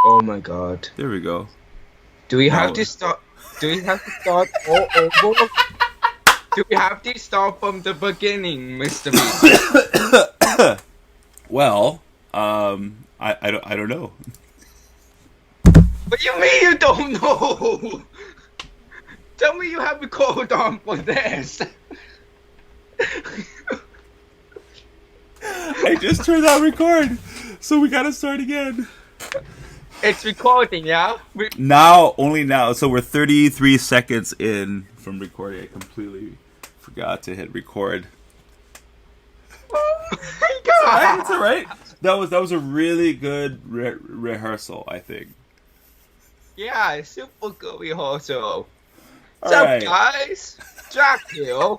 Oh my god. There we go. Do we Now- have to start? Do we have to start all over? Do we have to start from the beginning, Mr. B? Well, I don't know. What do you mean you don't know? Tell me you have a code on for this. I just turned on record, so we gotta start again. It's recording, yeah? Only now. So we're 33 seconds in from recording. I completely forgot to hit record. Oh my god! It's all right. That was a really good rehearsal, I think. Yeah, super good rehearsal. What's All up, right. guys? Jack here.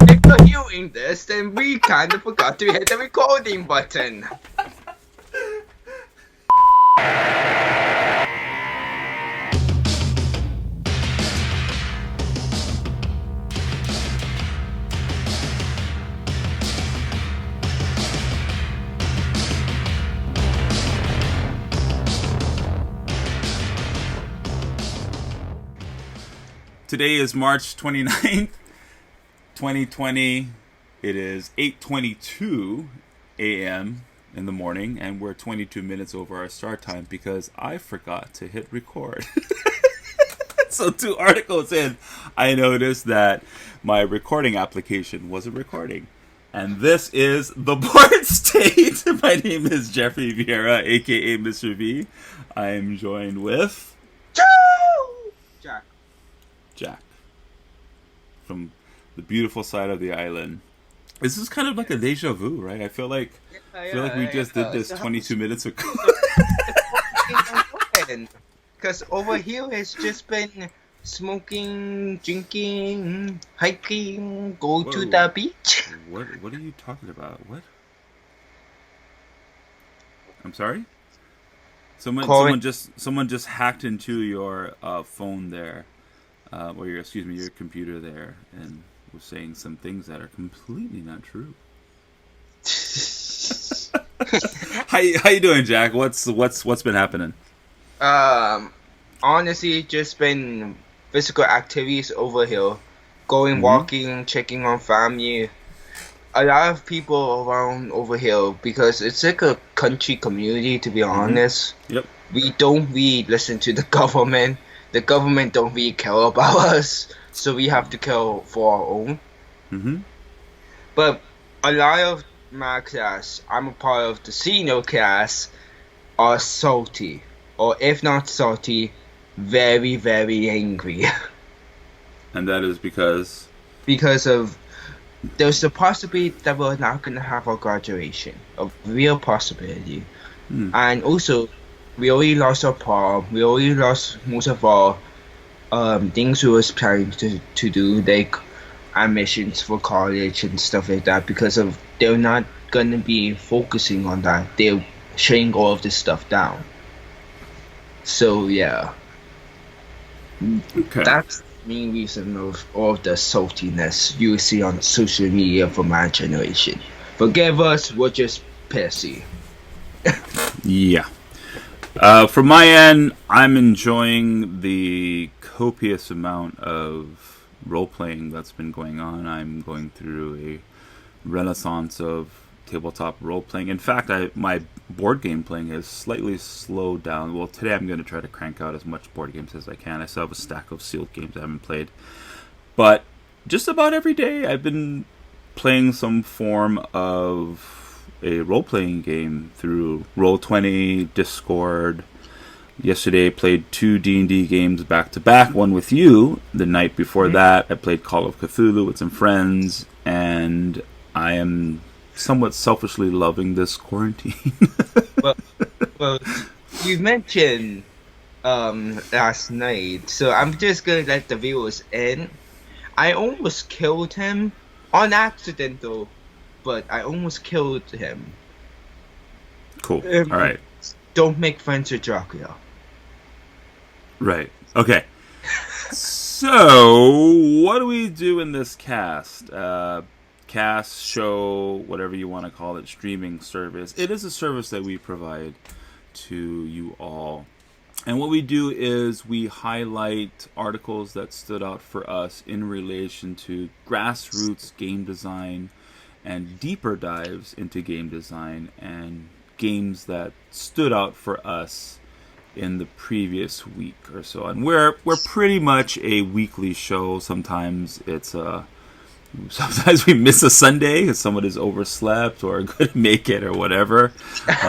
If you're hearing this, then we kind of forgot to hit the recording button. Today is March 29th, 2020. It is 8:22 a.m. in the morning, and we're 22 minutes over our start time because I forgot to hit record. So 2 articles in, I noticed that my recording application wasn't recording. And this is the Bored State. My name is Jeffrey Vieira, a.k.a. Mr. V. I am joined with Jack from the beautiful side of the island. This is kind of like a deja vu, right? I feel like we just did this 22 minutes ago. Because over here it's just been smoking, drinking, hiking, go to the beach. What are you talking about? What? I'm sorry? Someone just hacked into your phone there. Or your computer there, and was saying some things that are completely not true. How you doing, Jack? What's been happening? Honestly, just been physical activities over here, going walking, checking on family. A lot of people around over here because it's like a country community. To be honest, Yep. We don't really listen to the government. The government don't really care about us, so we have to care for our own. Mm-hmm. But a lot of my class, I'm a part of the senior class, are salty, or if not salty, very, very angry. And that is because of there's a possibility that we're not gonna have our graduation, a real possibility, and also. We already lost our prom. We already lost most of our things we was planning to do, like admissions for college and stuff like that, because of they're not gonna be focusing on that. They're shutting all of this stuff down. So yeah, okay. That's the main reason of all the saltiness you see on social media for my generation. Forgive us, we're just pissy. Yeah. From my end, I'm enjoying the copious amount of role-playing that's been going on. I'm going through a renaissance of tabletop role-playing. In fact, my board game playing has slightly slowed down. Well, today I'm going to try to crank out as much board games as I can. I still have a stack of sealed games I haven't played. But just about every day, I've been playing some form of a role-playing game through Roll20, Discord. Yesterday I played 2 D&D games back-to-back, one with you. The night before that I played Call of Cthulhu with some friends, and I am somewhat selfishly loving this quarantine. well, you mentioned last night, so I'm just gonna let the viewers in. I almost killed him on accident though. But I almost killed him. Cool. All right. Don't make friends with Dracula. Right. Okay. So, what do we do in this cast? Cast, show, whatever you want to call it, streaming service. It is a service that we provide to you all. And what we do is we highlight articles that stood out for us in relation to grassroots game design and deeper dives into game design and games that stood out for us in the previous week or so. And we're pretty much a weekly show. Sometimes sometimes we miss a Sunday because someone is overslept or couldn't make it or whatever.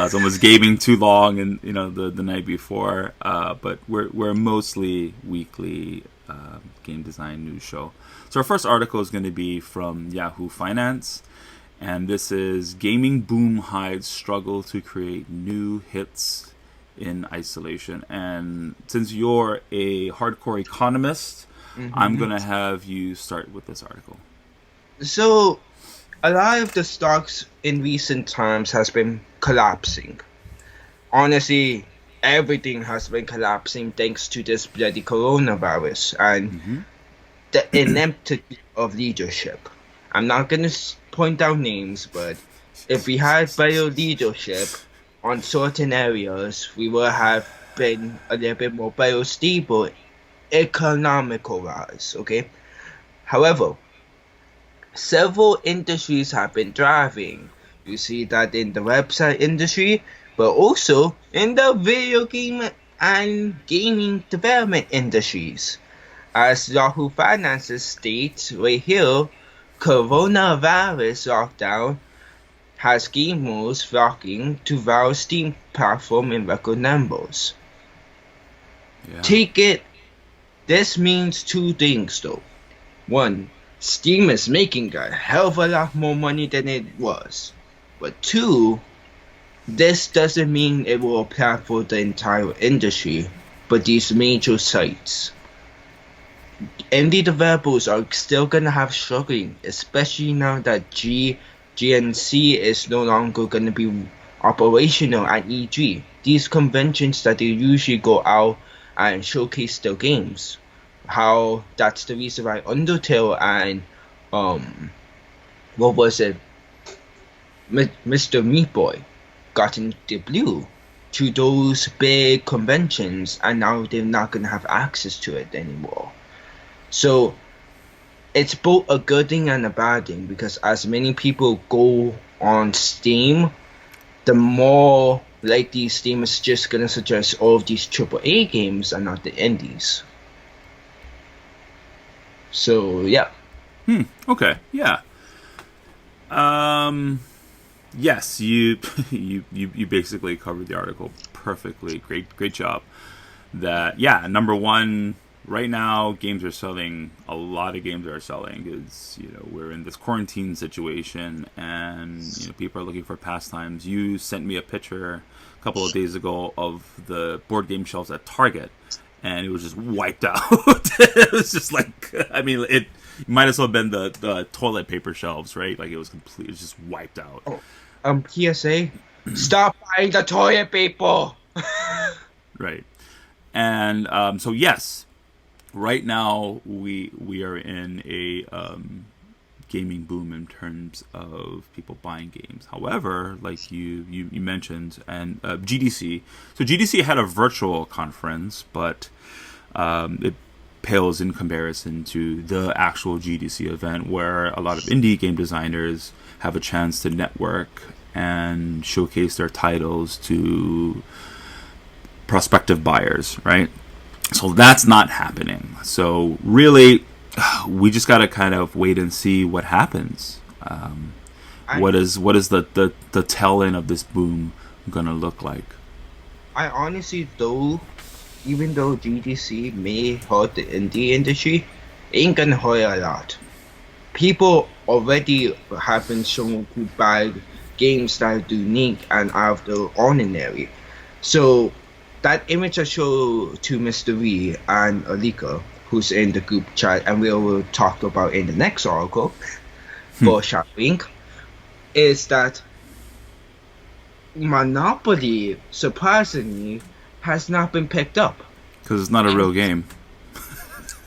Someone's gaming too long and the night before. But we're mostly weekly game design news show. So our first article is going to be from Yahoo Finance, and this is Gaming Boom Hides Struggle to Create New Hits in Isolation. And since you're a hardcore economist, I'm going to have you start with this article. So, a lot of the stocks in recent times has been collapsing. Honestly, everything has been collapsing thanks to this bloody coronavirus and the ineptitude of leadership. I'm not going to point out names, but if we had better leadership on certain areas, we would have been a little bit more better stable economical-wise, okay? However, several industries have been thriving. You see that in the website industry, but also in the video game and gaming development industries. As Yahoo Finance states right here, coronavirus lockdown has gamers flocking to Valve's Steam platform in record numbers. Yeah. Take it. This means two things though. One, Steam is making a hell of a lot more money than it was. But two, this doesn't mean it will apply for the entire industry, but these major sites. Indie developers are still gonna have struggling, especially now that GNC is no longer gonna be operational at E3. These conventions that they usually go out and showcase their games. How that's the reason why Undertale and what was it, Mr. Meat Boy got into blue to those big conventions, and now they're not gonna have access to it anymore. So it's both a good thing and a bad thing, because as many people go on Steam, the more likely Steam is just gonna suggest all of these AAA games and not the indies. So yeah. Okay. Yeah. Yes, you basically covered the article perfectly. Great job. That, yeah, number one, right now games are selling. A lot of games are selling because we're in this quarantine situation, and people are looking for pastimes. You sent me a picture a couple of days ago of the board game shelves at Target, and it was just wiped out. It was just like, I mean, it might as well have been the toilet paper shelves, right? Like it was just wiped out. PSA, stop buying the toilet paper. Right. And so yes, right now we are in a gaming boom in terms of people buying games. However, like you mentioned, and GDC. So GDC had a virtual conference, but it pales in comparison to the actual GDC event, where a lot of indie game designers have a chance to network and showcase their titles to prospective buyers, right? So that's not happening. So really, we just got to kind of wait and see what happens. What is the tail end of this boom gonna look like? I honestly, even though GDC may hurt the indie industry, it ain't gonna hurt a lot. People already have been shown to buy games that are unique and out of the ordinary. So that image I showed to Mr. V and Alika, who's in the group chat, and we will talk about in the next article for Shadowing, is that Monopoly, surprisingly, has not been picked up. Because it's not a real game.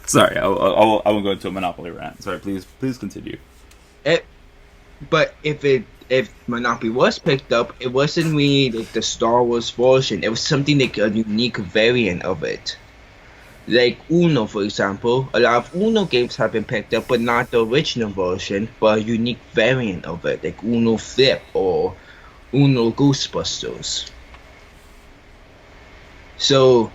Sorry, I won't go into a Monopoly rant. Sorry, please continue. But if it if Monopoly was picked up, it wasn't really like the Star Wars version. It was something like a unique variant of it. Like Uno, for example, a lot of Uno games have been picked up, but not the original version, but a unique variant of it, like Uno Flip or Uno Ghostbusters. So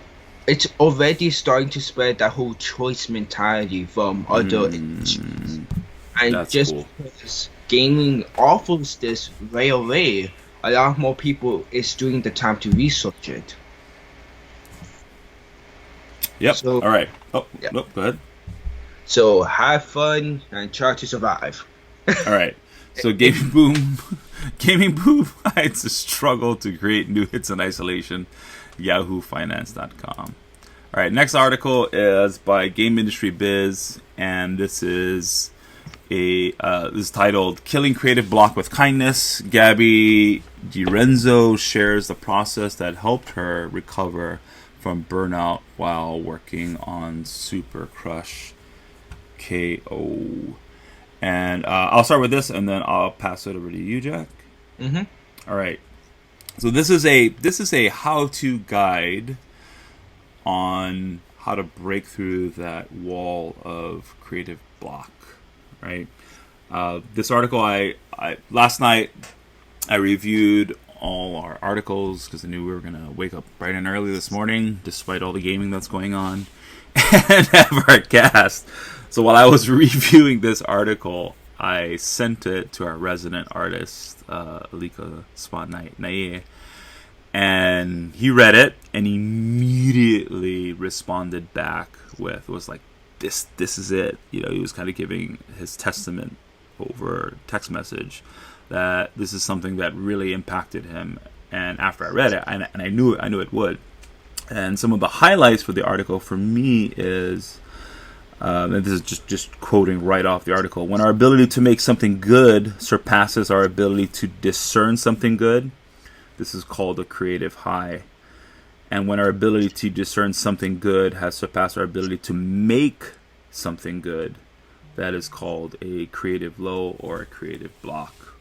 it's already starting to spread that whole choice mentality from other industries. And That's just cool. because gaming offers this right away, a lot more people is doing the time to research it. Yep. So All right. Oh, yeah. nope. Go ahead. So have fun and try to survive. All right. So gaming boom, gaming boom hides a struggle to create new hits in isolation. YahooFinance.com. All right. Next article is by Game Industry Biz, and this is this is titled "Killing Creative Block with Kindness." Gabby DiRenzo shares the process that helped her recover from burnout while working on Super Crush KO. And I'll start with this, and then I'll pass it over to you, Jack. Mm-hmm. All right. So this is a how-to guide on how to break through that wall of creative block. Right. This article, I last night I reviewed all our articles because I knew we were gonna wake up bright and early this morning, despite all the gaming that's going on, and have our cast. So while I was reviewing this article, I sent it to our resident artist, Alika Spot-Naye, and he read it and immediately responded back was like, this is it. You know, he was kind of giving his testament over text message that this is something that really impacted him. And after I read it, and I knew it would. And some of the highlights for the article for me is, and this is just quoting right off the article: when our ability to make something good surpasses our ability to discern something good, this is called a creative high. And when our ability to discern something good has surpassed our ability to make something good, that is called a creative low or a creative block.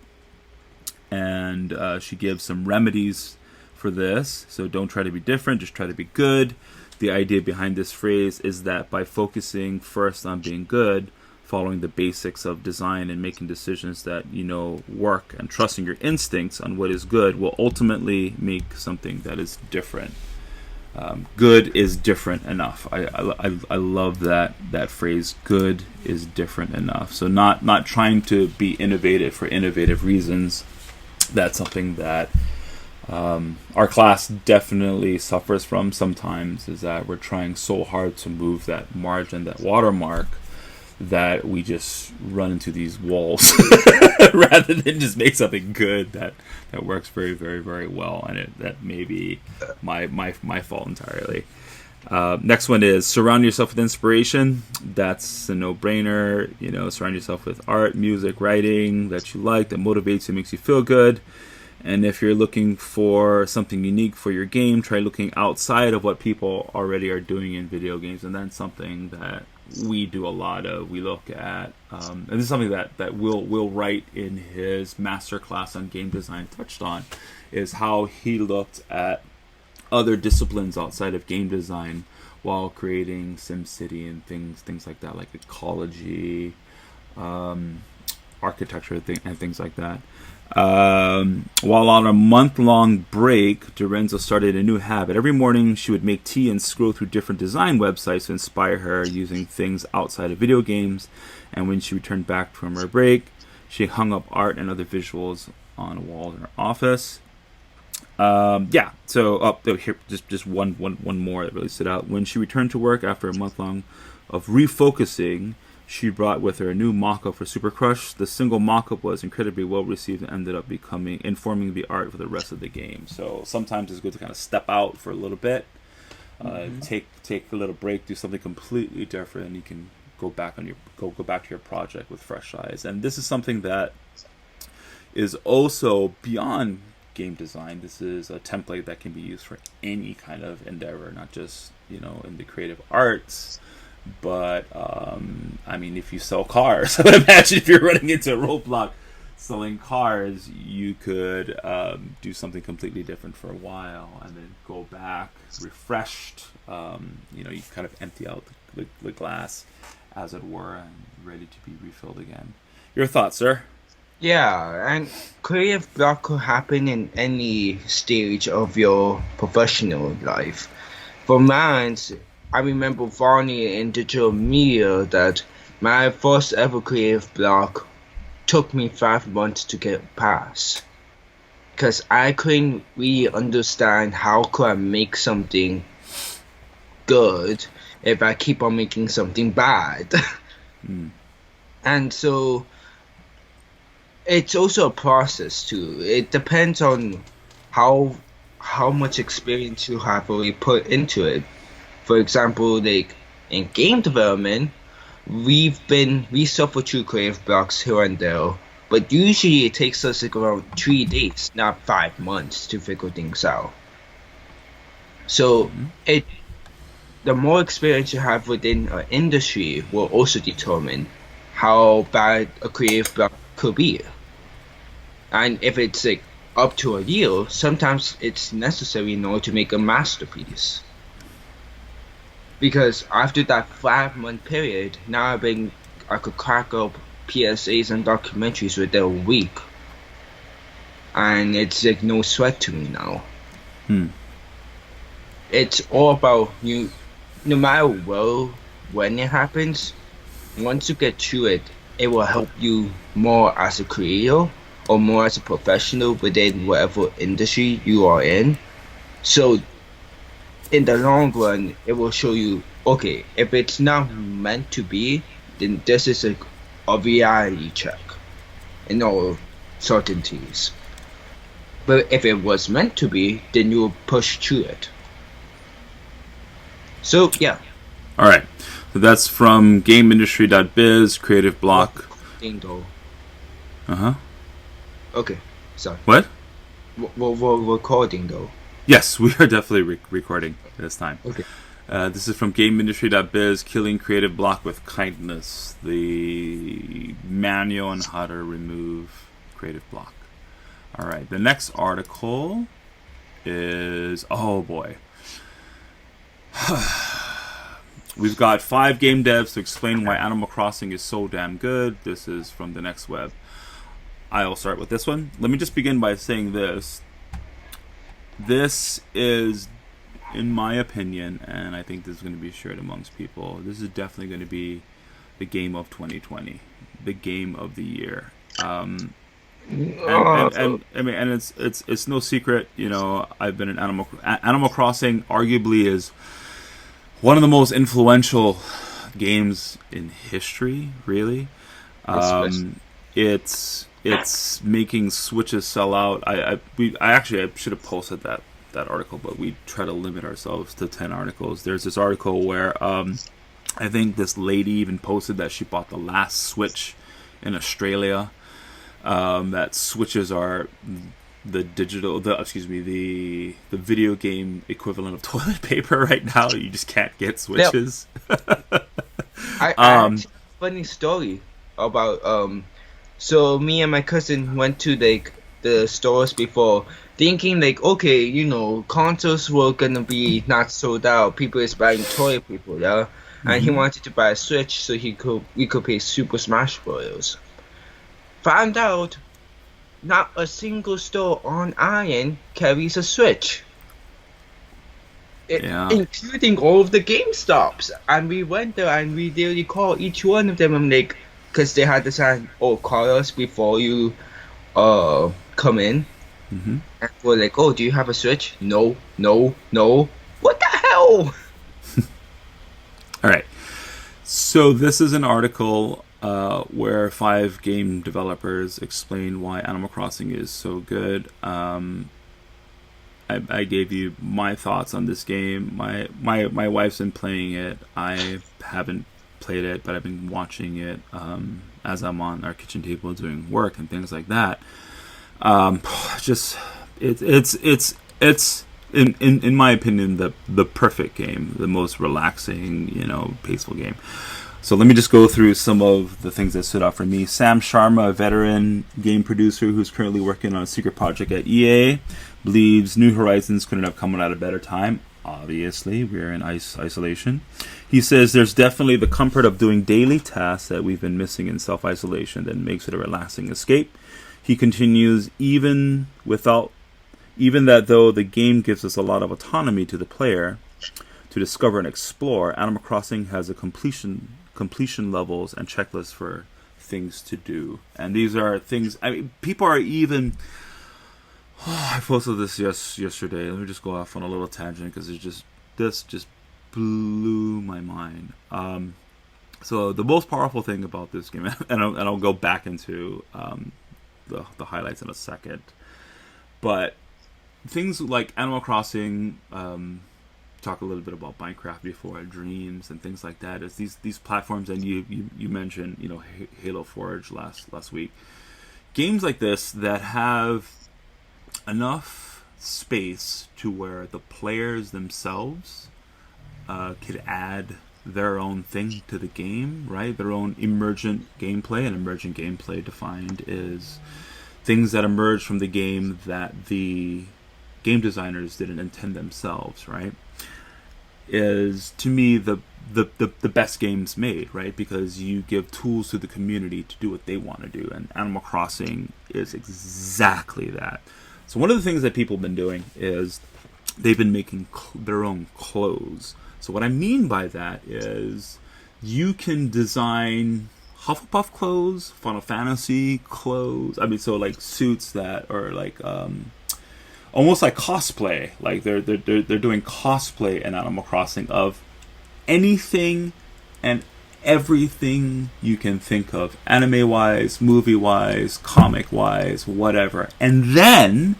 And she gives some remedies for this. So don't try to be different, just try to be good. The idea behind this phrase is that by focusing first on being good, following the basics of design and making decisions that work, and trusting your instincts on what is good, will ultimately make something that is different. Good is different enough. I love that phrase. Good is different enough. So not trying to be innovative for innovative reasons. That's something that our class definitely suffers from sometimes, is that we're trying so hard to move that margin, that watermark, that we just run into these walls rather than just make something good that works very, very, very well. And that may be my fault entirely. Next one is surround yourself with inspiration. That's a no-brainer. Surround yourself with art, music, writing that you like, that motivates you, makes you feel good. And if you're looking for something unique for your game, try looking outside of what people already are doing in video games. And that's something that we do a lot of. We look at, and this is something that Will Wright in his masterclass on game design touched on, is how he looked at other disciplines outside of game design while creating SimCity and things like that, like ecology, architecture, and things like that. While on a month-long break, DiRenzo started a new habit. Every morning, she would make tea and scroll through different design websites to inspire her using things outside of video games. And when she returned back from her break, she hung up art and other visuals on a wall in her office. So here, just one more that really stood out. When she returned to work after a month long of refocusing, she brought with her a new mock-up for Super Crush. The single mock-up was incredibly well received and ended up informing the art for the rest of the game. So sometimes it's good to kind of step out for a little bit, take a little break, do something completely different, and you can go back to your project with fresh eyes. And this is something that is also beyond game design. This is a template that can be used for any kind of endeavor, not just in the creative arts. But if you sell cars, I would imagine if you're running into a roadblock, selling cars, you could do something completely different for a while and then go back refreshed. You kind of empty out the glass, as it were, and ready to be refilled again. Your thoughts, sir? Yeah, and creative block could happen in any stage of your professional life. For mine, I remember funny in digital media that my first ever creative block took me 5 months to get past. Because I couldn't really understand how could I make something good if I keep on making something bad. And so it's also a process too. It depends on how much experience you have already put into it. For example, like in game development, we suffer through creative blocks here and there, but usually it takes us like around 3 days, not 5 months, to figure things out. So the more experience you have within an industry will also determine how bad a creative block could be. And if it's like up to a year, sometimes it's necessary in order to make a masterpiece. Because after that 5 month period, now I could crack up PSAs and documentaries within a week. And it's like no sweat to me now. It's all about you, no matter when it happens, once you get through it, it will help you more as a creator or more as a professional within whatever industry you are in. So in the long run, it will show you, okay, if it's not meant to be, then this is a reality check in all certainties. But if it was meant to be, then you will push through it. So yeah. All right. So that's from GameIndustry.biz, creative block. Okay, sorry. What? We're recording though. Yes, we are definitely recording this time. Okay. This is from GameIndustry.biz, killing creative block with kindness. The manual on how to remove creative block. All right. The next article is, oh boy. We've got 5 game devs to explain why Animal Crossing is so damn good. This is from the Next Web. I'll start with this one. Let me just begin by saying this. This is, in my opinion, and I think this is going to be shared amongst people, this is definitely going to be the game of 2020, the game of the year. And it's no secret, I've been in Animal Crossing. Arguably is one of the most influential games in history. Really, it's making Switches sell out. I should have posted that article, but we try to limit ourselves to 10 articles. There's this article where I think this lady even posted that she bought the last Switch in Australia. That Switches are the video game equivalent of toilet paper right now. You just can't get Switches. I funny story about so me and my cousin went to the stores before, thinking okay, consoles were gonna be not sold out. People is buying toilet paper, yeah. And he wanted to buy a Switch so we could play Super Smash Bros. Found out not a single store on Iron carries a Switch. Including all of the GameStops. And we went there and we literally called each one of them. I'm like, because they had to sign, call us before you come in. And we're like, do you have a Switch? No. What the hell? All right. So this is an article where 5 game developers explain why Animal Crossing is so good. I gave you my thoughts on this game. My wife's been playing it. I haven't played it, but I've been watching it as I'm on our kitchen table doing work and things like that. It's in my opinion the perfect game, the most relaxing, peaceful game. So let me just go through some of the things that stood out for me. Sam Sharma, a veteran game producer who's currently working on a secret project at EA, believes New Horizons couldn't have come at a better time. Obviously, we're in isolation. He says there's definitely the comfort of doing daily tasks that we've been missing in self-isolation that makes it a relaxing escape. He continues, even that though the game gives us a lot of autonomy to the player to discover and explore, Animal Crossing has a completion levels and checklists for things to do. And these are things, I mean, people are even... I posted this yesterday. Let me just go off on a little tangent because this just blew my mind. So the most powerful thing about this game, and I'll go back into the highlights in a second, but things like Animal Crossing, talk a little bit about Minecraft before, Dreams and things like that, is these platforms, and you mentioned, you know, Halo Forge last week. Games like this that have enough space to where the players themselves could add their own thing to the game, right? Their own emergent gameplay. And emergent gameplay defined is things that emerge from the game that the game designers didn't intend themselves, right? Is, to me, the best games made, right? Because you give tools to the community to do what they want to do, and Animal Crossing is exactly that. So one of the things that people have been doing is they've been making their own clothes. So what I mean by that is you can design Hufflepuff clothes, Final Fantasy clothes. I mean, so like suits that are like almost like cosplay. Like they're doing cosplay in Animal Crossing of anything and everything you can think of, anime-wise, movie-wise, comic-wise, whatever. And then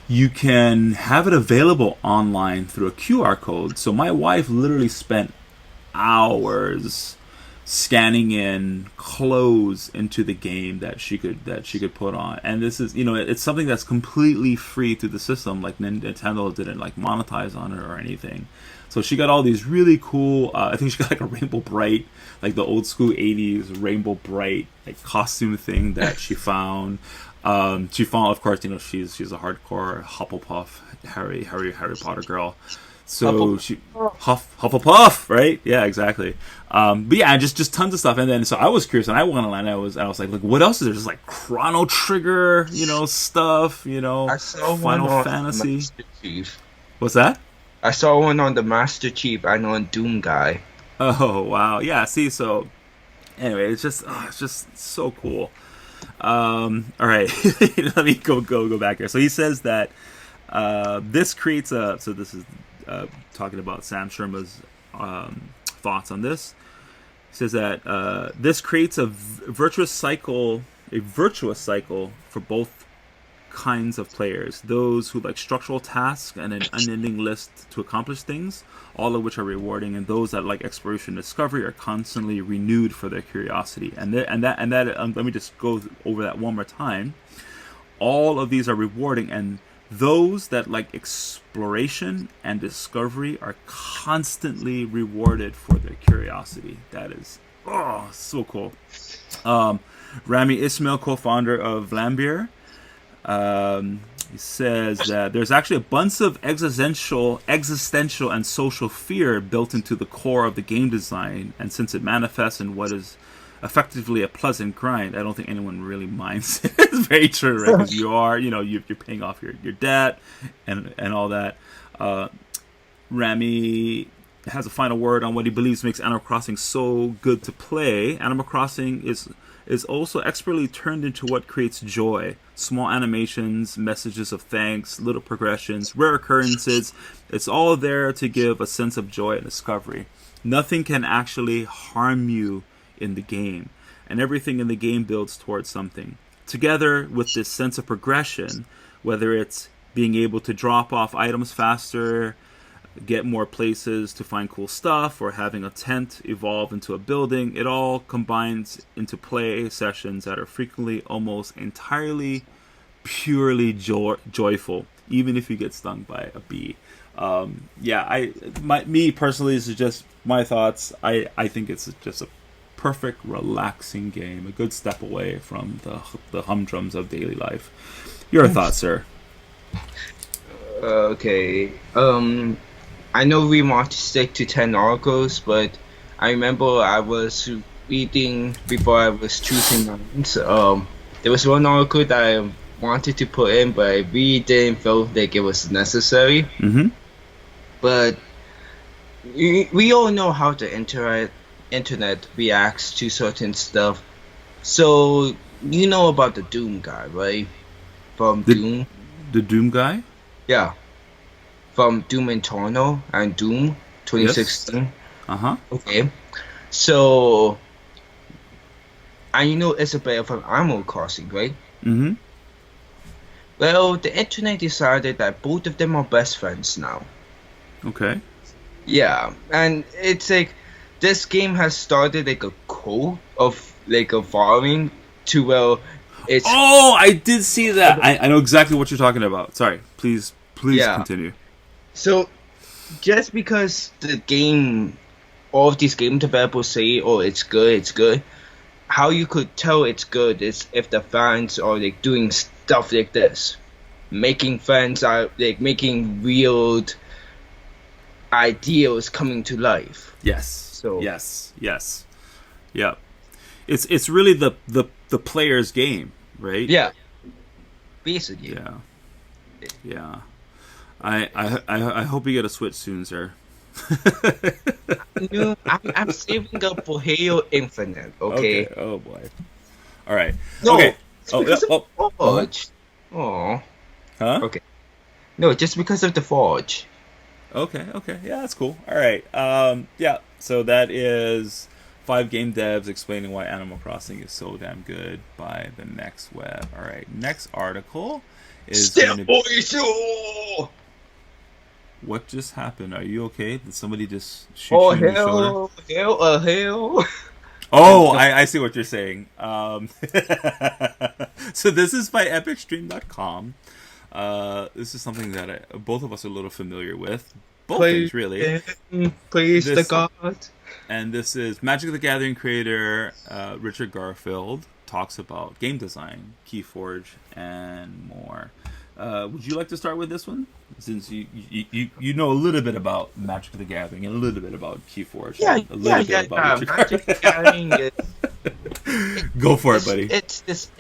you can have it available online through a QR code. So my wife literally spent hours scanning in clothes into the game that she could put on. And this is, you know, it's something that's completely free through the system. Like Nintendo didn't like monetize on it or anything. So she got all these really cool, I think she got like a Rainbow Bright, like the old school 80s Rainbow Bright like costume thing that she found. She found, of course, you know, she's a hardcore Hufflepuff Harry Potter girl. So she Hufflepuff, right? Yeah, exactly. But yeah, just tons of stuff. And then so I was curious, and I went online. I was like, what else is there? Just like Chrono Trigger, you know, stuff. You know, I saw Final one Fantasy. Master Chief. What's that? I saw one on the Master Chief and on Doom Guy. Oh wow, yeah. See, so anyway, it's just so cool. All right, let me go back here. So he says that this creates a. So this is talking about Sam Sharma's thoughts on this. He says that this creates a virtuous cycle for both kinds of players: those who like structural tasks and an unending list to accomplish things, all of which are rewarding, and those that like exploration and discovery are constantly renewed for their curiosity. And that let me just go over that one more time. All of these are rewarding, and those that like exploration and discovery are constantly rewarded for their curiosity. That is so cool. Rami Ismail, co-founder of Vlambeer, he says that there's actually a bunch of existential and social fear built into the core of the game design, and since it manifests in what is effectively a pleasant grind, I don't think anyone really minds it. It's very true, right? Because you're paying off your debt and all that. Rami has a final word on what he believes makes Animal Crossing so good to play. Animal Crossing is also expertly turned into what creates joy. Small animations, messages of thanks, little progressions, rare occurrences. It's all there to give a sense of joy and discovery. Nothing can actually harm you in the game, and everything in the game builds towards something. Together with this sense of progression, whether it's being able to drop off items faster, get more places to find cool stuff, or having a tent evolve into a building, it all combines into play sessions that are frequently almost entirely purely joyful, even if you get stung by a bee. Me personally, this is just my thoughts. I think it's just a perfect, relaxing game. A good step away from the humdrums of daily life. Your thoughts, sir? Okay. I know we want to stick to 10 oracles, but I remember I was reading before I was choosing mine. There was one oracle that I wanted to put in, but I really didn't feel like it was necessary. Mm-hmm. But we all know how the internet reacts to certain stuff. So you know about the Doom guy, right? From Doom. The Doom guy? Yeah. From Doom Eternal and Doom 2016. Yes. Uh-huh. Okay. So, and you know Isabel from Animal Crossing, right? Mm-hmm. Well, the internet decided that both of them are best friends now. Okay. Yeah, and it's like this game has started like a cult of like a following to it's Oh, I did see that. I know exactly what you're talking about. Sorry. Please yeah. continue. So just because all of these game developers say, "Oh, it's good," how you could tell it's good is if the fans are like doing stuff like this, making fans out like making real ideals coming to life. Yes. So Yes. Yeah. It's really the player's game, right? yeah, basically. Yeah. I hope you get a Switch soon, sir. No, I'm saving up for Halo Infinite. Okay. Oh boy. All right. No, Okay. it's because of the Forge. Uh-huh. Oh. Huh? Okay. No, just because of the Forge. Okay. Yeah, that's cool. All right. Yeah. So that is 5 game devs explaining why Animal Crossing is so damn good by the Next Web. All right. Next article is Step gonna... boys. What just happened? Are you okay? Did somebody just shoot you in the shoulder? Hell. Oh, I see what you're saying. So this is by EpicStream.com. This is something that both of us are a little familiar with. Both things, really. Please, the God. And this is Magic the Gathering creator Richard Garfield talks about game design, Keyforge, and more. Would you like to start with this one? Since you know a little bit about Magic the Gathering and a little bit about Keyforge. Magic the Gathering is... Go for it, buddy. It's this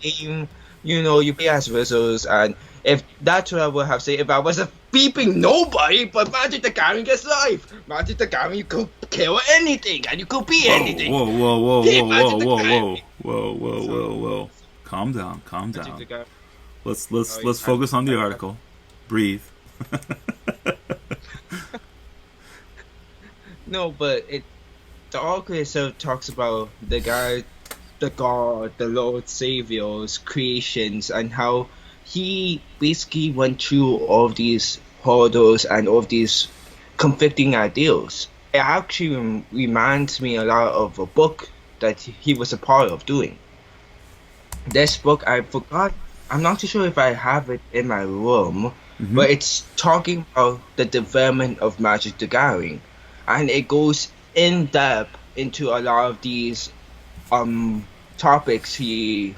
game, you play as wizards, and if that's what I would have said if I was a beeping nobody, but Magic the Gathering is life. Magic the Gathering, you could kill anything, and you could be anything. Whoa. Calm down. Let's focus on the article. Breathe. No, but the article itself talks about the guy, the God, the Lord Savior's creations, and how he basically went through all of these hurdles and all of these conflicting ideals. It actually reminds me a lot of a book that he was a part of doing. This book, I forgot, I'm not too sure if I have it in my room, but it's talking about the development of Magic the Gathering. And it goes in depth into a lot of these topics he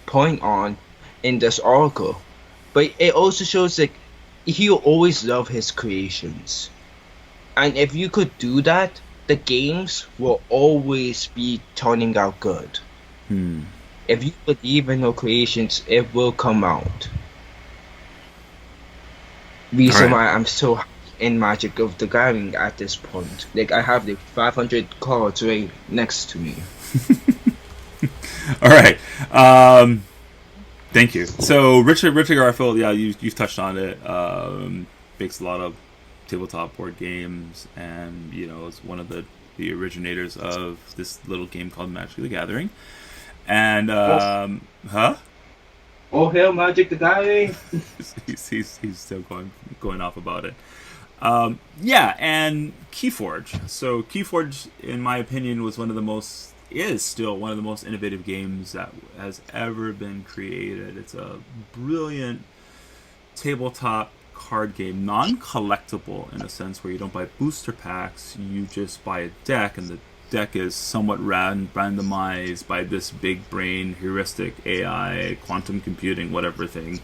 point on in this article. But it also shows that he always loved his creations. And if you could do that, the games will always be turning out good. If you believe in your creations, it will come out. Reason why I'm so in Magic of the Gathering at this point. Like, I have the 500 cards right next to me. All right. Thank you. So Richard Garfield, yeah, you've touched on it. Makes a lot of tabletop board games, and is one of the originators of this little game called Magic the Gathering. And Oh hell, Magic the Gathering! he's still going off about it. Yeah, and Keyforge. So Keyforge, in my opinion, is still one of the most innovative games that has ever been created. It's a brilliant tabletop card game, non-collectible in a sense where you don't buy booster packs, you just buy a deck, and deck is somewhat randomized by this big brain heuristic AI, quantum computing, whatever thing,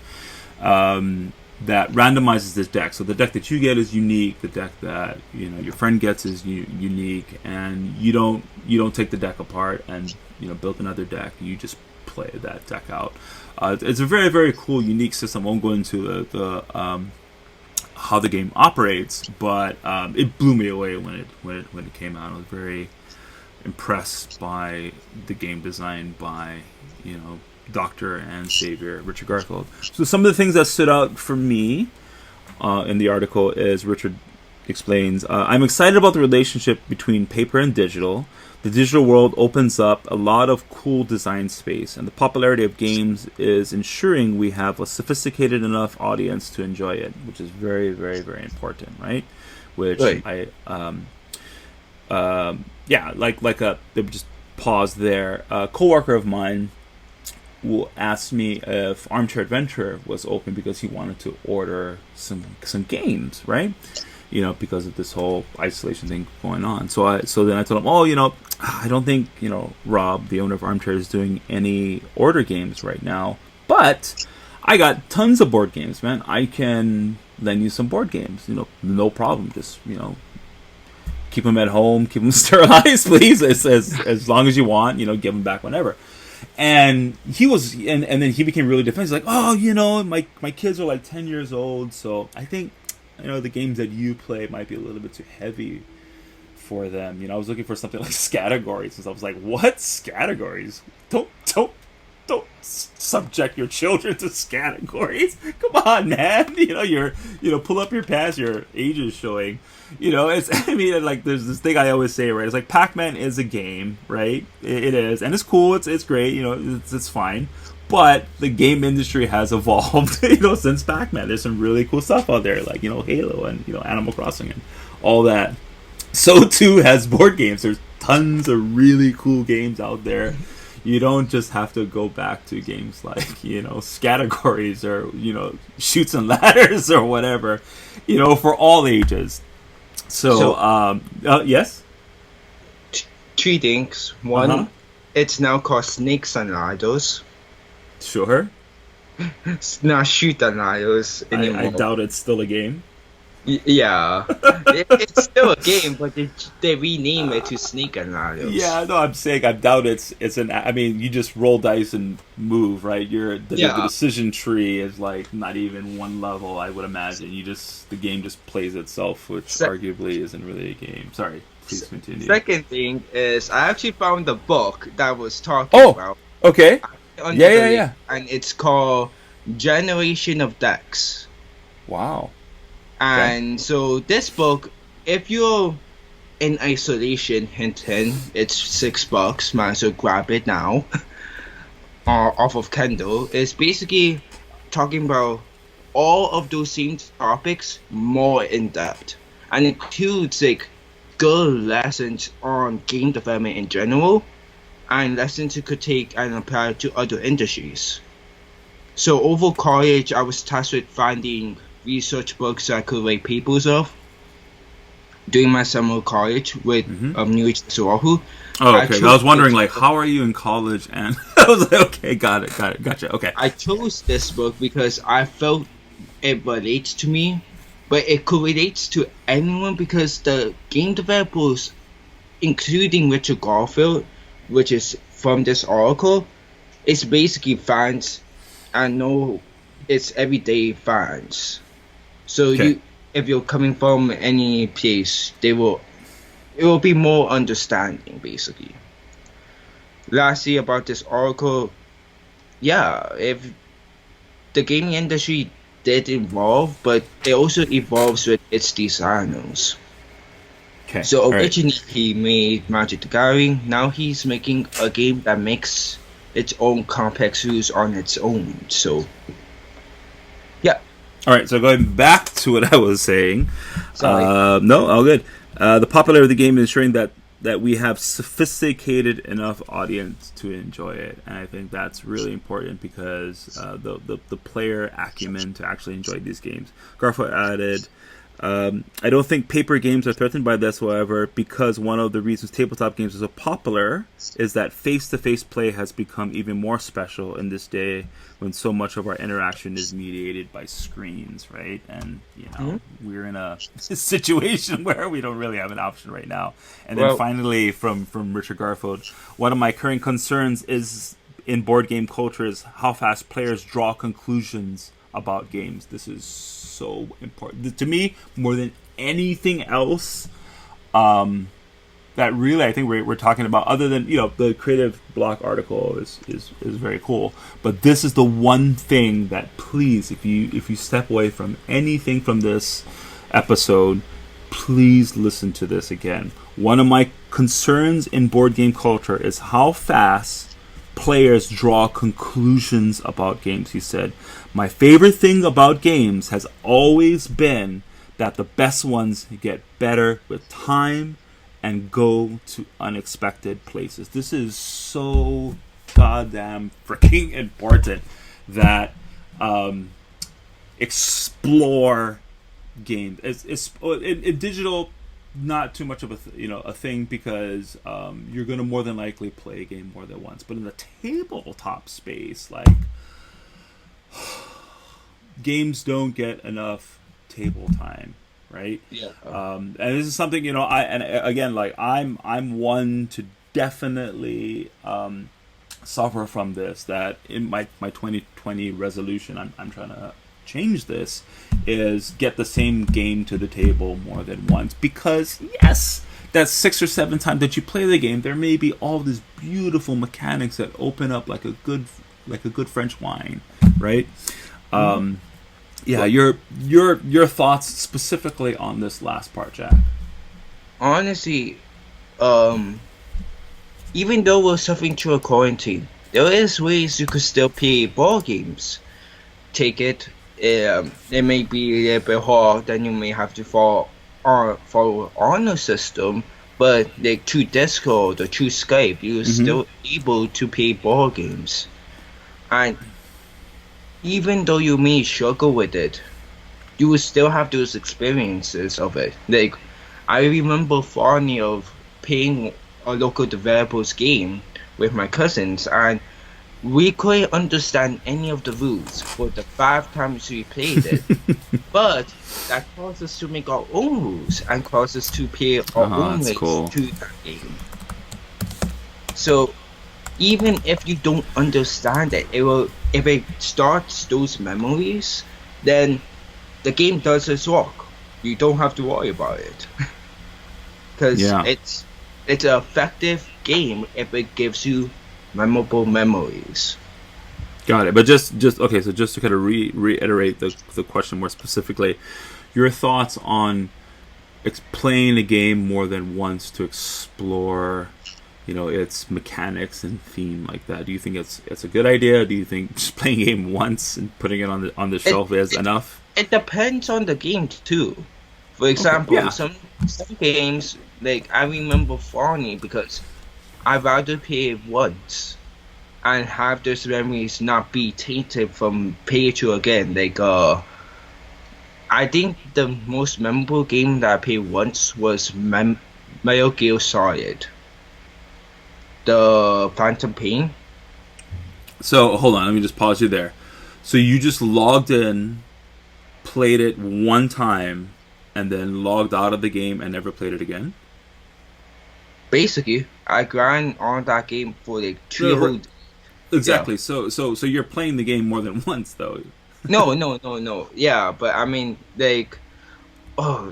that randomizes this deck. So the deck that you get is unique. The deck that your friend gets is unique, and you don't take the deck apart and build another deck. You just play that deck out. It's a very, very cool, unique system. I won't go into the how the game operates, but it blew me away when it came out. I was very impressed by the game design by Doctor and Savior Richard Garfield. So some of the things that stood out for me in the article is Richard explains, I'm excited about the relationship between paper and digital. The digital world opens up a lot of cool design space, and the popularity of games is ensuring we have a sophisticated enough audience to enjoy it, which is very, very, very important, right? Which right. They just pause there. A co-worker of mine asked me if Armchair Adventure was open because he wanted to order some games, right? Because of this whole isolation thing going on. So then I told him, I don't think, Rob, the owner of Armchair, is doing any order games right now. But I got tons of board games, man. I can lend you some board games, no problem. Just, keep them at home, keep them sterilized, please, as long as you want, give them back whenever. And he was, and then he became really defensive. Like, my kids are like 10 years old, so I think, the games that you play might be a little bit too heavy for them. I was looking for something like Categories, and I was like, what? Categories? Don't subject your children to Categories. Come on, man. Pull up your pants, your age is showing. There's this thing I always say, right? It's like Pac-Man is a game, right? It is, and it's cool. It's great. It's fine. But the game industry has evolved, since Pac-Man. There's some really cool stuff out there, like Halo and Animal Crossing and all that. So too has board games. There's tons of really cool games out there. You don't just have to go back to games like Categories or Shoots and Ladders or whatever, for all ages. So yes. Three things. One, It's now called Snakes and Ladders. Sure. It's not Shoot and Ladders anymore. I doubt it's still a game. Yeah. It's still a game, but they rename it to Snake and Ladders. Yeah, no, I'm saying I doubt it's an. I mean, you just roll dice and move, right? The decision tree is like not even one level, I would imagine. The game just plays itself, which arguably isn't really a game. Sorry, please continue. Second thing is, I actually found the book that was talking about. Okay. Yeah. And it's called Generation of Decks. Wow. And so this book, if you're in isolation, hint, it's $6, man, so grab it now. Off of Kindle. It's basically talking about all of those same topics more in depth. And it includes like good lessons on game development in general, and lessons you could take and apply to other industries. So over college, I was tasked with finding research books I could write papers of during my summer college with New Age Oahu. Oh, okay. I was wondering, like, how are you in college? And I was like, okay, got it, gotcha. Okay. I chose this book because I felt it relates to me, but it could relate to anyone because the game developers, including Richard Garfield, which is from this article, it's basically fans. I know it's everyday fans. So if you're coming from any place, it will be more understanding, basically. Lastly, about this article, if the gaming industry did evolve, but it also evolves with its designers. Okay. So originally he made Magic the Gathering. Now he's making a game that makes its own complex rules on its own. So, yeah. All right. So going back to what I was saying. Sorry. No, all good. The popularity of the game is ensuring that we have sophisticated enough audience to enjoy it, and I think that's really important because the player acumen to actually enjoy these games. Garfield added, I don't think paper games are threatened by this, however, because one of the reasons tabletop games are so popular is that face-to-face play has become even more special in this day when so much of our interaction is mediated by screens, right? And, we're in a situation where we don't really have an option right now. And then finally, from Richard Garfield, one of my current concerns is in board game culture is how fast players draw conclusions about games. This is so important to me more than anything else. That really I think we're talking about, other than the creative block article is very cool, but this is the one thing that, please, if you step away from anything from this episode, please listen to this again. One of my concerns in board game culture is how fast players draw conclusions about games, he said. My favorite thing about games has always been that the best ones get better with time and go to unexpected places. This is so goddamn freaking important that explore games. It's in digital, not too much of a thing, because you're going to more than likely play a game more than once. But in the tabletop space, like, games don't get enough table time, right? Yeah. And this is something I'm one to definitely suffer from this. That in my 2020 resolution, I'm trying to change this, is get the same game to the table more than once, because yes, that 6 or 7 times that you play the game, there may be all these beautiful mechanics that open up like a good French wine, right? Your thoughts specifically on this last part, Jack? Honestly, even though we're suffering through a quarantine, there is ways you could still play board games. Take it. It may be a little bit hard, then you may have to follow on a system, but like through Discord or through Skype, you're still able to play board games. And even though you may struggle with it, you will still have those experiences of it. Like, I remember fondly of playing a local developer's game with my cousins, and we couldn't understand any of the rules for the 5 times we played it. But that caused us to make our own rules and caused us to play our own ways to that game. So even if you don't understand it, if it starts those memories, then the game does its work. You don't have to worry about it. Because it's an effective game if it gives you memorable memories. Got it. But just okay, so just to kind of reiterate the question more specifically, your thoughts on playing a game more than once to explore its mechanics and theme like that. Do you think it's a good idea? Do you think just playing a game once and putting it on the shelf is enough? It depends on the game too. For example, some games, like, I remember fondly because I'd rather play it once and have those memories not be tainted from play through again. Like, I think the most memorable game that I played once was Metal Gear Solid, the Phantom Pain. So hold on, let me just pause you there. So you just logged in, played it one time, and then logged out of the game and never played it again? Basically, I grind on that game for like 3 whole days. Exactly. Yeah. So you're playing the game more than once, though. No. Yeah, but I mean, like,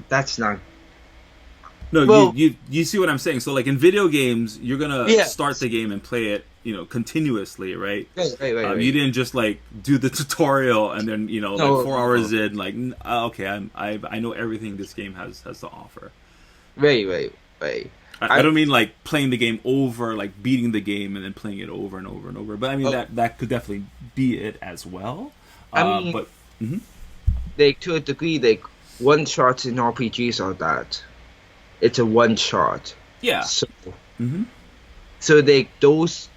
that's not. No, well, you see what I'm saying. So, like, in video games, you're gonna start the game and play it, continuously, right? Right. You didn't just like do the tutorial and then like 4 hours in, like, okay, I know everything this game has to offer. Right. I don't mean like playing the game over, like beating the game and then playing it over and over and over. But I mean that could definitely be it as well. But like, to a degree, like, one shots in RPGs are that. It's a one shot. Yeah. So, so like those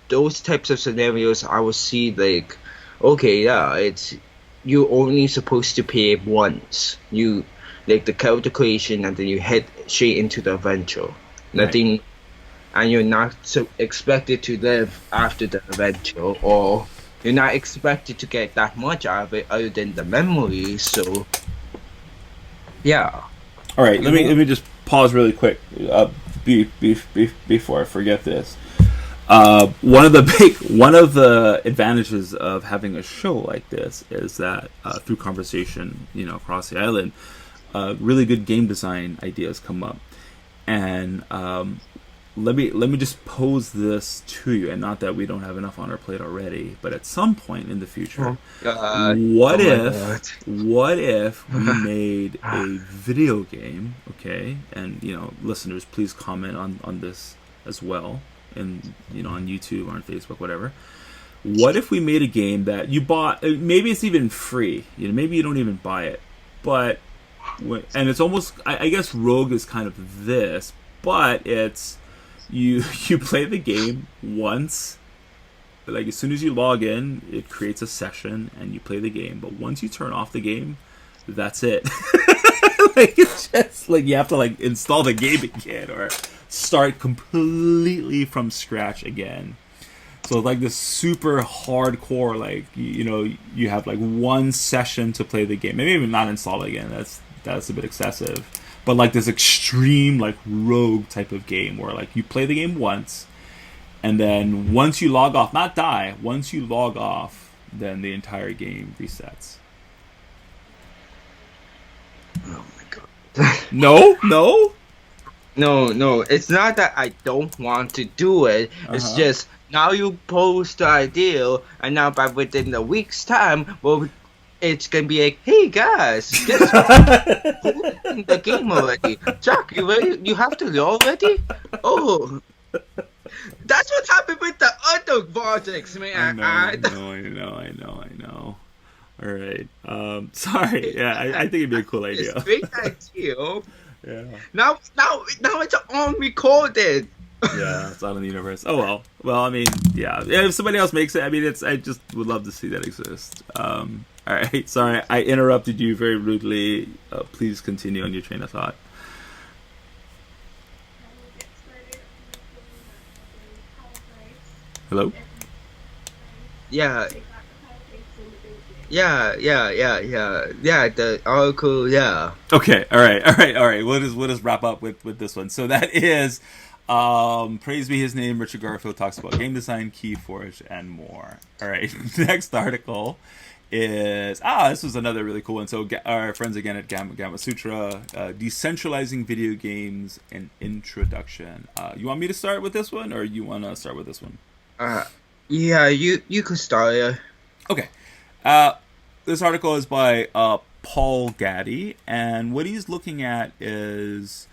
types of scenarios, I would see like, okay, yeah, it's you only supposed to play it once. You like the character creation, and then you head straight into the adventure. Nothing, Right. and you're not so expected to live after the adventure, or you're not expected to get that much out of it other than the memories. So, yeah. All right, You let know? me just pause really quick before I forget this. One of the advantages of having a show like this is that through conversation, across the island, really good game design ideas come up, and let me just pose this to you, and not that we don't have enough on our plate already, but at some point in the future, Oh my what if we made a video game? Okay, and listeners, please comment on this as well, and on YouTube or on Facebook, whatever. What if we made a game that you bought? Maybe it's even free. Maybe you don't even buy it, but and it's almost. I guess Rogue is kind of this, but it's you play the game once. Like as soon as you log in, it creates a session and you play the game. But once you turn off the game, that's it. Like it's just like you have to like install the game again or start completely from scratch again. So like this super hardcore, like you have like one session to play the game. Maybe even not install it again. That's a bit excessive. But like this extreme like Rogue type of game where like you play the game once, and then once you log off, not die. Once you log off, then the entire game resets. Oh my god. No. No, it's not that I don't want to do it. It's just now you post the idea, and now by within a week's time, well, it's gonna be like, hey guys, guess who's in the game already? Jack, you ready? You have to go already? Oh, that's what happened with the other projects, man. I know. All right. Sorry. Yeah, I think it'd be a cool idea. It's a great idea. Yeah. Now it's on recorded. Yeah, it's out in the universe. Oh well. Well, I mean, yeah. If somebody else makes it, I mean, I just would love to see that exist. All right. Sorry, I interrupted you very rudely. Please continue on your train of thought. Hello. Yeah. Yeah. The article. Yeah. Okay. All right. We'll just wrap up with this one. So that is. Praise be his name, Richard Garfield talks about game design, Keyforge, and more. All right, next article is this was another really cool one. So our friends again at Gamma Sutra, decentralizing video games, an introduction. You want me to start with this one, or you want to start with this one? Yeah, you could start. Okay. This article is by Paul Gaddy, and what he's looking at is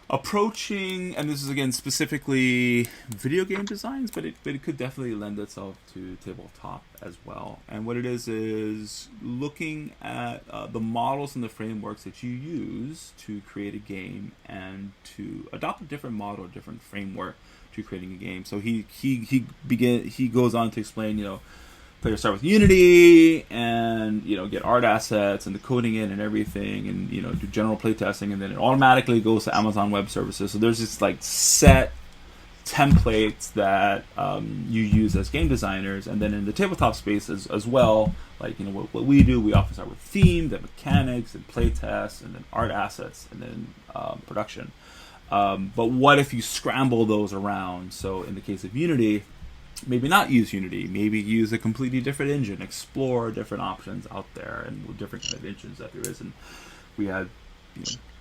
approaching, and this is again specifically video game designs, but it could definitely lend itself to tabletop as well. And what it is looking at the models and the frameworks that you use to create a game, and to adopt a different model, a different framework to creating a game. So he goes on to explain, players start with Unity and get art assets and the coding in and everything, and do general playtesting, and then it automatically goes to Amazon Web Services. So there's this like set templates that you use as game designers, and then in the tabletop space as well, like what we do, we often start with theme, then mechanics, and playtests, and then art assets, and then production. But what if you scramble those around? So in the case of Unity, maybe not use Unity, maybe use a completely different engine, explore different options out there and different kind of engines that there is. And we had,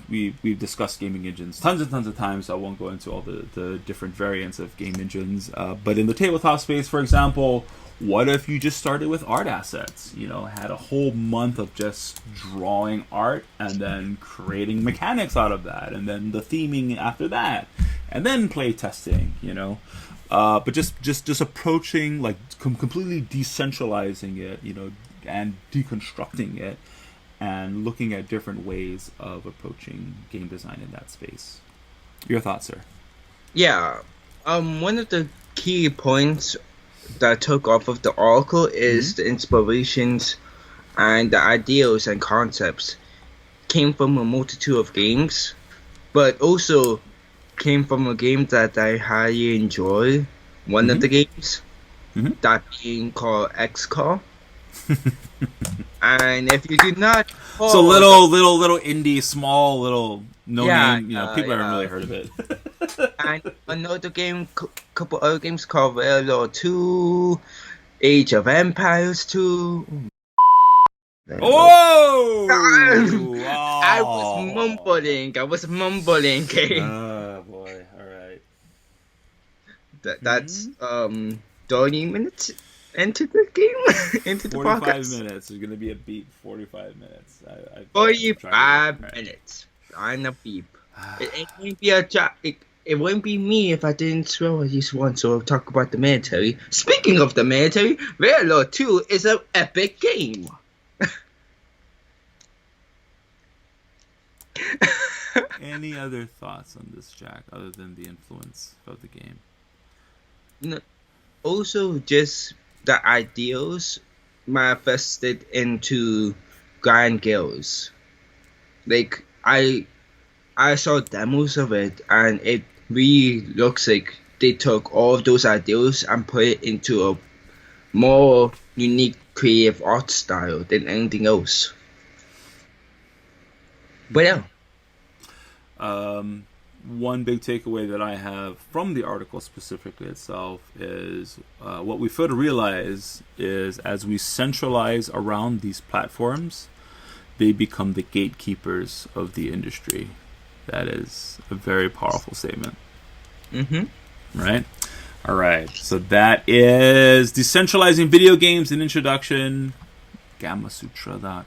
we've discussed gaming engines tons and tons of times, so I won't go into all the different variants of game engines. But in the tabletop space, for example, what if you just started with art assets? Had a whole month of just drawing art and then creating mechanics out of that, and then the theming after that, and then play testing, but just approaching, like completely decentralizing it, and deconstructing it, and looking at different ways of approaching game design in that space. Your thoughts, sir? Yeah. One of the key points that I took off of the article is the inspirations and the ideals and concepts came from a multitude of games, but also came from a game that I highly enjoy. One of the games, that being called XCOM. And if you do not, so little indie, small, little name. People haven't really heard of it. And another game, couple other games called Veia 2, Age of Empires 2. Oh! I was mumbling. Oh boy! All right. That's 30 minutes into the game, into the 45 podcast. minutes. There's gonna be a beep. 45 minutes. 45 minutes. I'm a beep. It wouldn't be it wouldn't be me if I didn't throw at least once or talk about the military. Speaking of the military, Veia 2 is an epic game. Any other thoughts on this, Jack, other than the influence of the game? No, also, just the ideals manifested into grand guilds. Like, I saw demos of it, and it really looks like they took all of those ideals and put it into a more unique creative art style than anything else. But yeah. One big takeaway that I have from the article specifically itself is what we fail to realize is as we centralize around these platforms, they become the gatekeepers of the industry. That is a very powerful statement. Right? All right. So that is Decentralizing Video Games, an Introduction, gamasutra.com.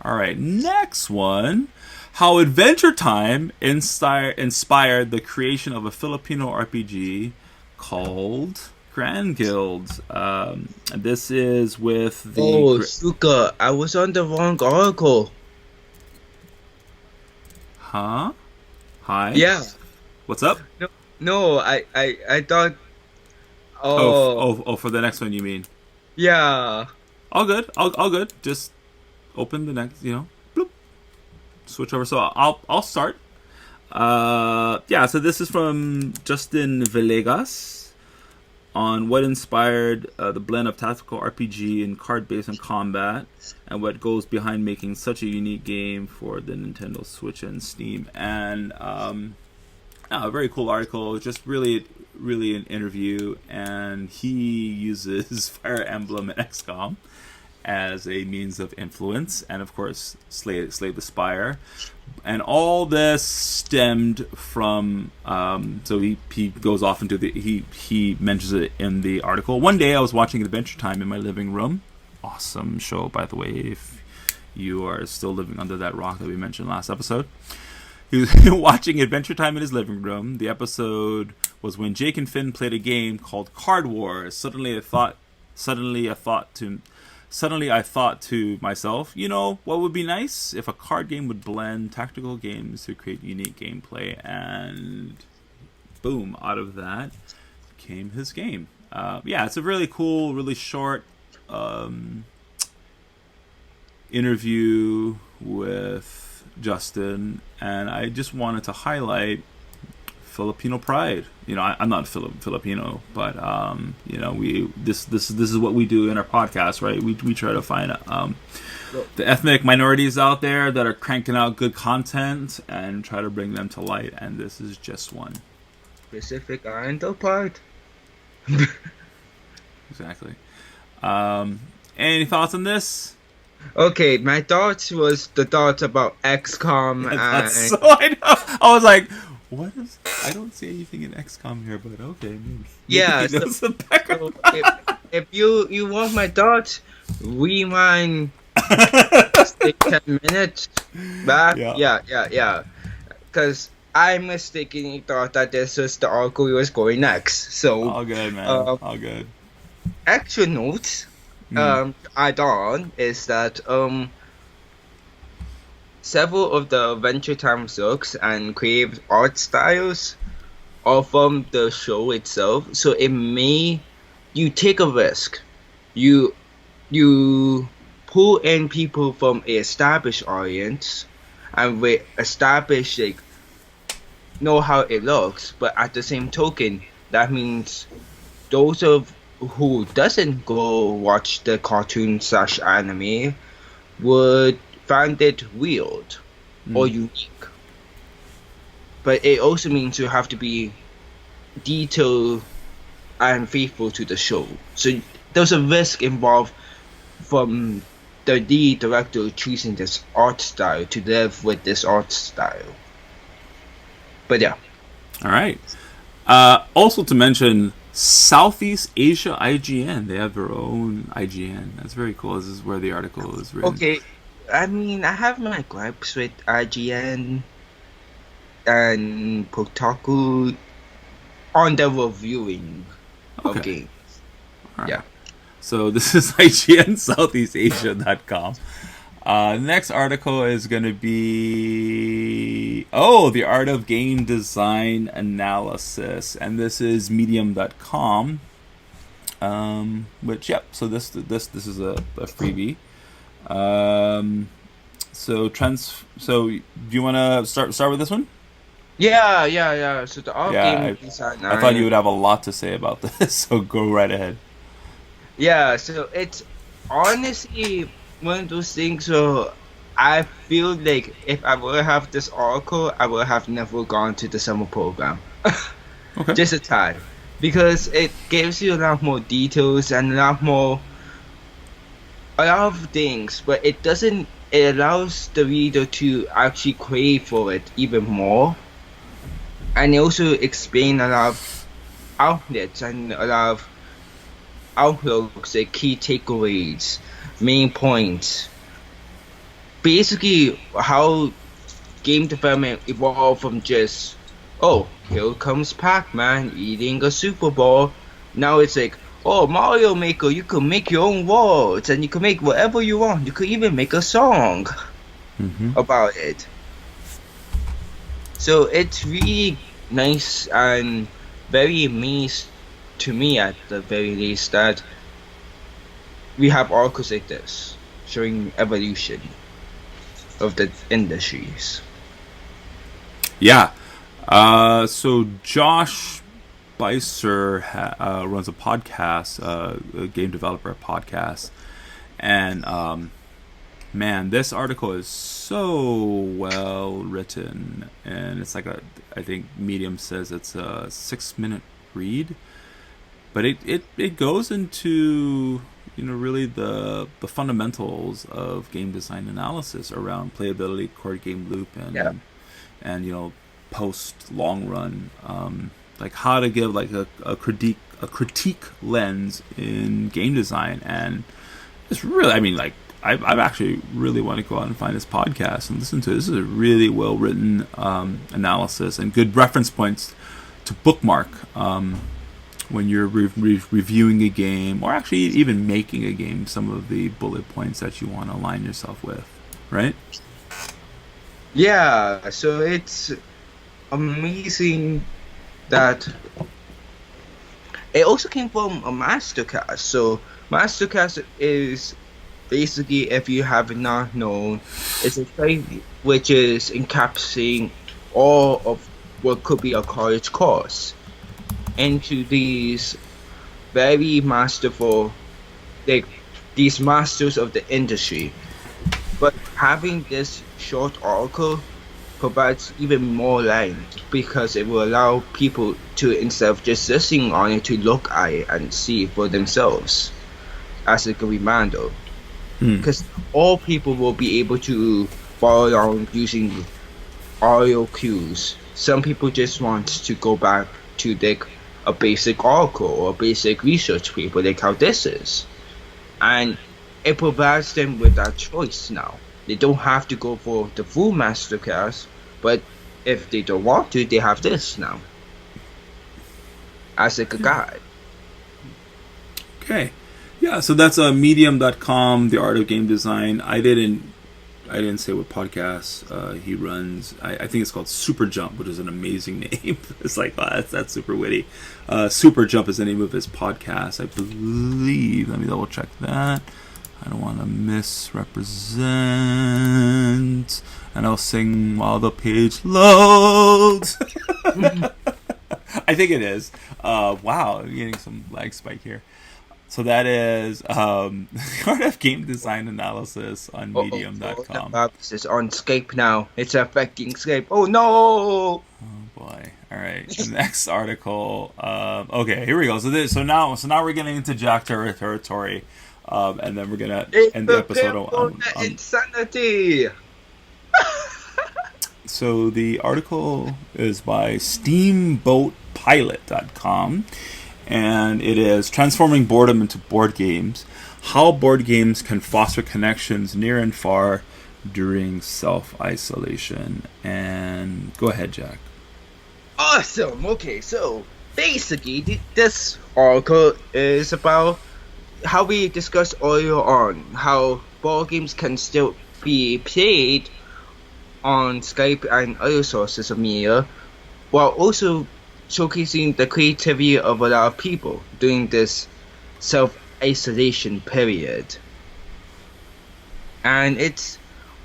All right. Next one. How Adventure Time inspired the creation of a Filipino RPG called Grand Guild. This is with the... Oh, Suka, I was on the wrong article. Huh? Hi? Yeah. What's up? No, I thought... Oh, for the next one you mean? Yeah. All good. All good. Just open the next, bloop. Switch over. So I'll start. So this is from Justin Villegas on what inspired the blend of tactical RPG and card-based and combat, and what goes behind making such a unique game for the Nintendo Switch and Steam. And a very cool article, just really an interview, and he uses Fire Emblem and XCOM as a means of influence, and of course Slay the Spire, and all this stemmed from so he goes off into he mentions it in the article. One day I was watching Adventure Time in my living room. Awesome show, by the way, if you are still living under that rock that we mentioned last episode. He was watching Adventure Time in his living room. The episode was when Jake and Finn played a game called Card Wars. Suddenly I thought to myself, what would be nice if a card game would blend tactical games to create unique gameplay, and boom, out of that came his game. It's a really cool, really short interview with Justin, and I just wanted to highlight Filipino pride. I'm not Filipino, but this is what we do in our podcast, right? We try to find the ethnic minorities out there that are cranking out good content and try to bring them to light, and this is just one. Pacific Islander pride. Exactly. Any thoughts on this? Okay, my thoughts was the thoughts about XCOM So I know. I was like, what is... I don't see anything in XCOM here, but okay, maybe. Yeah, so if you want my thoughts, rewind 10 minutes back. Yeah. Because I mistakenly thought that this was the article we was going next. So all good, man. All good. Actual notes add on is that several of the Adventure Time looks and creative art styles are from the show itself, so you take a risk. You pull in people from an established audience, and we establish know how it looks, but at the same token, that means those of who doesn't go watch the cartoon/anime would find it weird or unique. But it also means you have to be detailed and faithful to the show. So there's a risk involved from the lead director choosing this art style to live with this art style. But yeah. All right. Also to mention, Southeast Asia IGN. They have their own IGN. That's very cool. This is where the article is written. Okay. I mean, I have my gripes with IGN and Kotaku on the reviewing of games. All right. Yeah. So this is IGN SoutheastAsia.com. Next article is going to be the art of game design analysis, and this is Medium.com. So this is a freebie. So do you want to start with this one? Yeah. So the art game design. I thought you would have a lot to say about this, so go right ahead. Yeah, so it's honestly one of those things where I feel like if I would have this article, I would have never gone to the summer program. Okay. Just a tad. Because it gives you a lot more details and a lot of things, but it allows the reader to actually crave for it even more. And it also explain a lot of outlets and a lot of outlooks, like key takeaways, main points. Basically, how game development evolved from just, here comes Pac-Man eating a Super Bowl. Now it's like, Mario Maker, you can make your own worlds and you can make whatever you want. You could even make a song about it. So it's really nice and very amazed to me, at the very least, that we have articles like this showing evolution of the industries. Yeah. So Josh Beiser runs a podcast, a game developer podcast, and man, this article is so well written, and it's like I think Medium says it's a 6-minute read, but it goes into really the fundamentals of game design analysis around playability, core game loop, and post long run, like how to give like a critique lens in game design. And it's really, I actually really want to go out and find this podcast and listen to it. This is a really well written analysis and good reference points to bookmark when you're reviewing a game, or actually even making a game, some of the bullet points that you want to align yourself with, right? Yeah, so it's amazing that it also came from a masterclass. So masterclass is basically, if you have not known, it's a site which is encapsulating all of what could be a college course into these very masterful, like these masters of the industry. But having this short article provides even more light, because it will allow people to, instead of just listening on it, to look at it and see for themselves as a reminder. Because all people will be able to follow along using audio cues. Some people just want to go back to a basic article or a basic research paper, like how this is. And it provides them with that choice now. They don't have to go for the full masterclass, but if they don't want to, they have this now as like a guide. Okay. Yeah, so that's Medium.com, The Art of Game Design. I didn't say what podcast he runs. I think it's called Super Jump, which is an amazing name. It's like, that's super witty. Super Jump is the name of his podcast, I believe. Let me double check that. I don't want to misrepresent. And I'll sing while the page loads. I think it is. Wow, I'm getting some lag spike here. So that is Art of Game Design Analysis on Medium.com. It's on Skype now. It's affecting Skype. Oh no! Oh boy! All right. The next article. Okay, here we go. So now we're getting into Jack territory, and then we're gonna end the episode on insanity. So the article is by SteamboatPilot.com. And it is Transforming Boredom into Board Games, How Board Games Can Foster Connections Near and Far During Self-Isolation. And go ahead, Jack. Awesome. Okay, so basically this article is about how we discussed earlier on, how board games can still be played on Skype and other sources of media, while also showcasing the creativity of a lot of people during this self-isolation period. And it's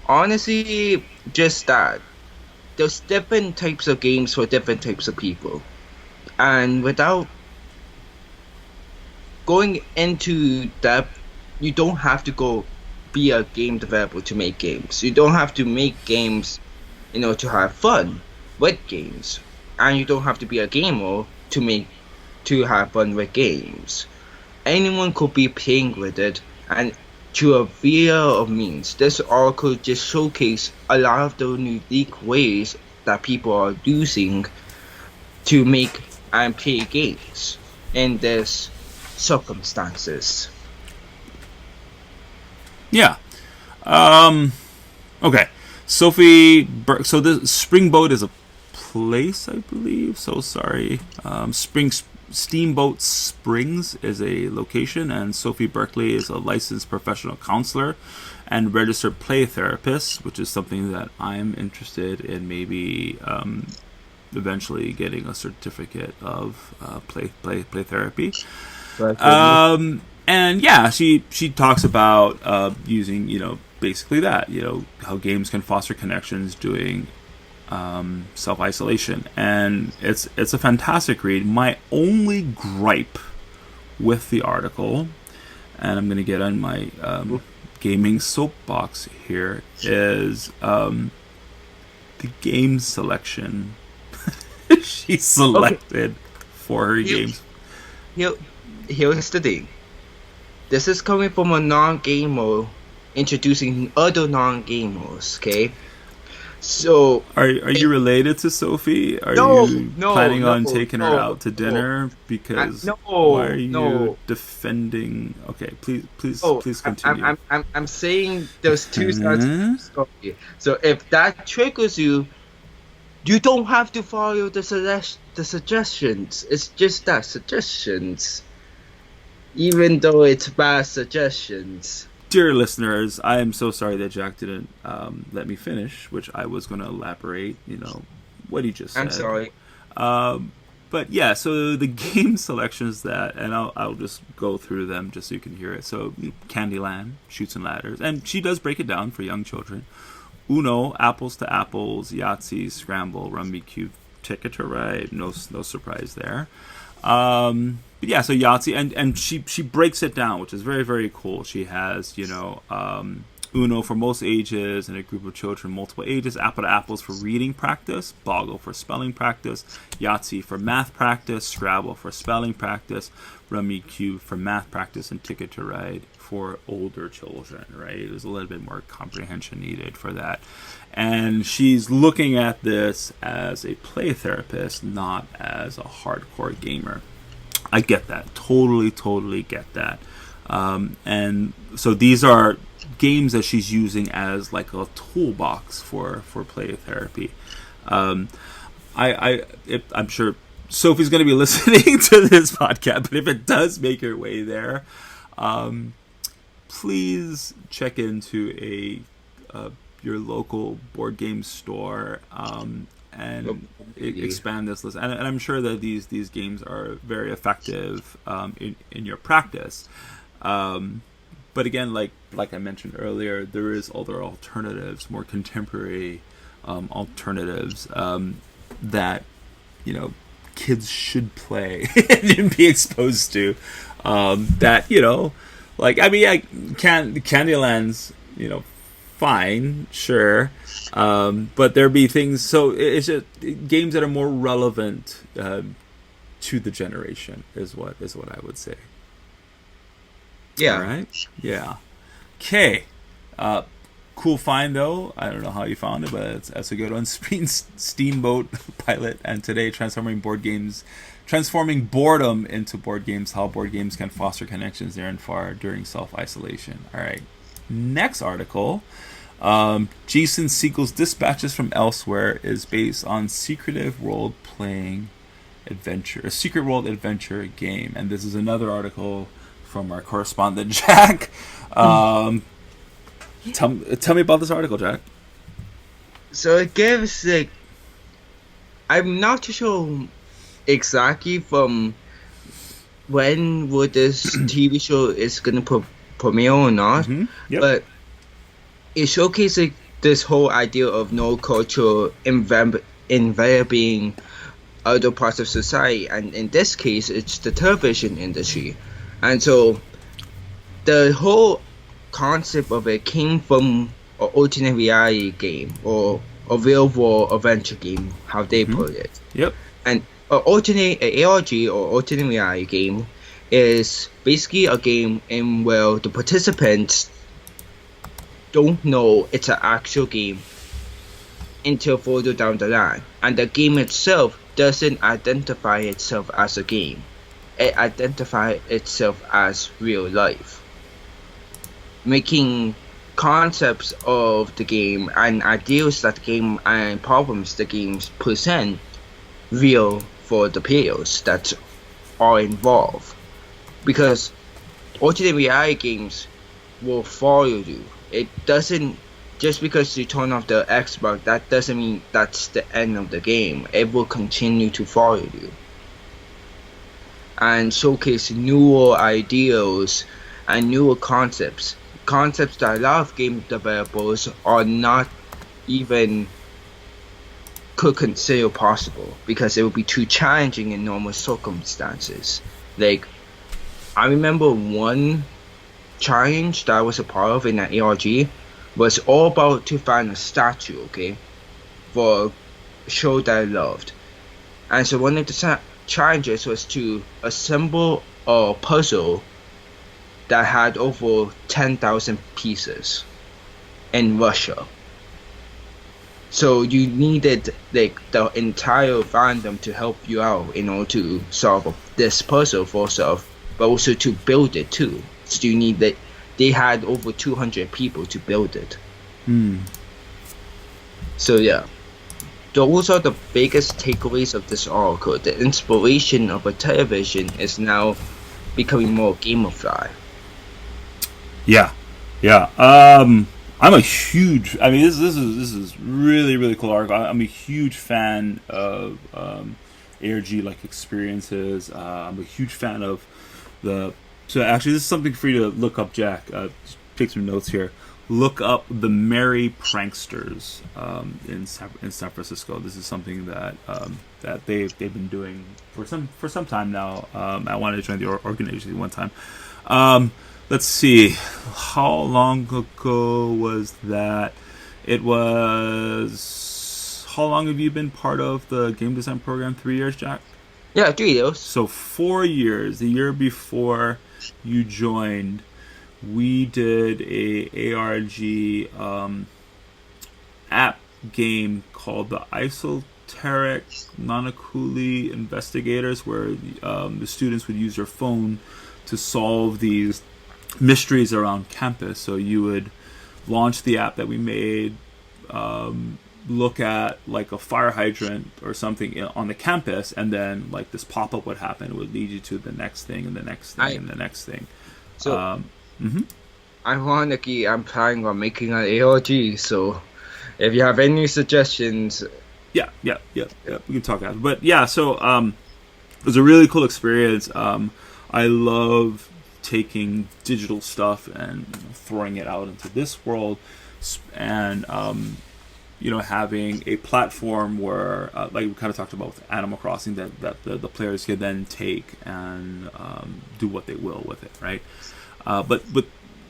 honestly just that. There's different types of games for different types of people. And without going into depth, you don't have to go be a game developer to make games. You don't have to make games, to have fun with games. And you don't have to be a gamer to have fun with games. Anyone could be playing with it, and through a variety of means. This article just showcases a lot of the unique ways that people are using to make and play games in these circumstances. Yeah. Okay. Sophie, so the Springboat is a place, I believe. So sorry. Steamboat Springs is a location, and Sophie Berkeley is a licensed professional counselor and registered play therapist, which is something that I'm interested in maybe eventually getting a certificate of play therapy. And yeah, she talks about using, basically that, how games can foster connections doing self-isolation, and it's a fantastic read. My only gripe with the article, and I'm going to get on my gaming soapbox here, is the game selection she selected for her games. Here's the thing. This is coming from a non-gamer introducing other non-gamers, okay? So are you related to Sophie? Are you planning on taking her out to dinner? Because why are you defending? Okay, please continue. I'm saying there's two sides to the story. So if that triggers you, you don't have to follow the suggestions. It's just that suggestions, even though it's bad suggestions. Dear listeners, I am so sorry that Jack didn't let me finish, which I was going to elaborate, what he just said. I'm sorry. But yeah, so the game selections that, and I'll just go through them just so you can hear it. So Candyland, Chutes and Ladders, and she does break it down for young children. Uno, Apples to Apples, Yahtzee, Scramble, Rummy Cube, Ticket to Ride, no surprise there. But yeah, so Yahtzee, and she breaks it down, which is very, very cool. She has, Uno for most ages and a group of children multiple ages, Apple to Apples for reading practice, Boggle for spelling practice, Yahtzee for math practice, Scrabble for spelling practice, Rummy Cube for math practice, and Ticket to Ride for older children, right? There's a little bit more comprehension needed for that. And she's looking at this as a play therapist, not as a hardcore gamer. I get that. Totally get that. And so these are games that she's using as like a toolbox for play therapy. I'm sure Sophie's going to be listening to this podcast, but if it does make her way there, please check into your local board game store and expand this list. And I'm sure that these games are very effective in your practice. But again, like I mentioned earlier, there is other alternatives, more contemporary alternatives that kids should play and be exposed to. That Candyland's fine, sure, but there be things. So it's just games that are more relevant to the generation is what I would say. Yeah. All right. Yeah. Okay. Cool find though. I don't know how you found it, but that's a good one. Steamboat Pilot, and today transforming boredom into board games. How board games can foster connections near and far during self-isolation. All right. Next article. Jason Segel's Dispatches from Elsewhere is based on Secretive role-playing adventure, a secret world adventure game, and this is another article from our correspondent Jack. Tell me about this article, Jack. So it gives I'm not too sure exactly from when would this TV show is gonna premiere or not, Yep. but it showcases this whole idea of no culture in Veia being other parts of society, and in this case it's the television industry. And so the whole concept of it came from an alternate reality game or a real world adventure game, how they put it. Yep. And an ARG or alternate reality game is basically a game in where the participants don't know it's an actual game until further down the line, and the game itself doesn't identify itself as a game. It identifies itself as real life, making concepts of the game and ideas that the game and problems the games present real for the players that are involved. Because alternate reality games will follow you. It doesn't, just because you turn off the Xbox, that doesn't mean that's the end of the game. It will continue to follow you and showcase newer ideas and newer concepts that a lot of game developers are not even could consider possible, because it would be too challenging in normal circumstances. Like, I remember one challenge that I was a part of in an ARG was all about to find a statue, okay, for a show that I loved. And so one of the challenges was to assemble a puzzle that had over 10,000 pieces in Russia. So you needed like the entire fandom to help you out in order to solve this puzzle for yourself, but also to build it too. So you need that. They had over 200 people to build it. So yeah, those are the biggest takeaways of this article. The inspiration of a television is now becoming more gamified. Yeah. I'm a huge. I mean, this is really, really cool article. I'm a huge fan of ARG like experiences. I'm a huge fan of the. So actually, this is something for you to look up, Jack. Just take some notes here. Look up the Merry Pranksters in San Francisco. This is something that that they've been doing for some time now. I wanted to join the organization one time. Let's see, how long ago was that? It was. How long have you been part of the game design program? 3 years, Jack? Yeah, 3 years. So 4 years. The year before you joined, we did a ARG app game called the Esoteric Nanakuli Investigators, where the students would use their phone to solve these mysteries around campus. So you would launch the app that we made, look at like a fire hydrant or something on the campus, and then like this pop-up would happen. It would lead you to the next thing and the next thing and the next thing. So ironically, I'm planning on making an ARG, so if you have any suggestions, yeah, we can talk after. But yeah, so it was a really cool experience. I love taking digital stuff and throwing it out into this world, and having a platform where, like we kind of talked about with Animal Crossing, that the players can then take and do what they will with it, right? But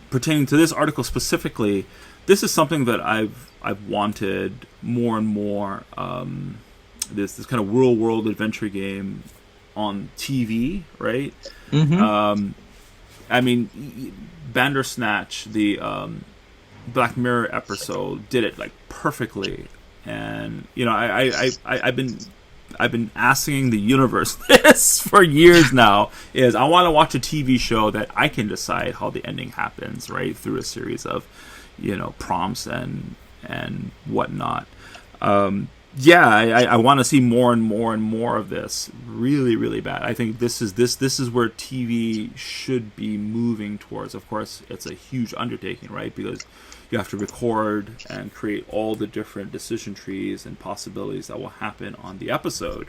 pertaining to this article specifically, this is something that I've wanted more and more. This kind of real world adventure game on TV, right? Mm-hmm. I mean, Bandersnatch, the Black Mirror episode, did it like perfectly, and I've been asking the universe this for years now. Is I want to watch a TV show that I can decide how the ending happens, right, through a series of prompts and whatnot. I want to see more and more and more of this. Really, really bad. I think this is where TV should be moving towards. Of course, it's a huge undertaking, right? Because you have to record and create all the different decision trees and possibilities that will happen on the episode.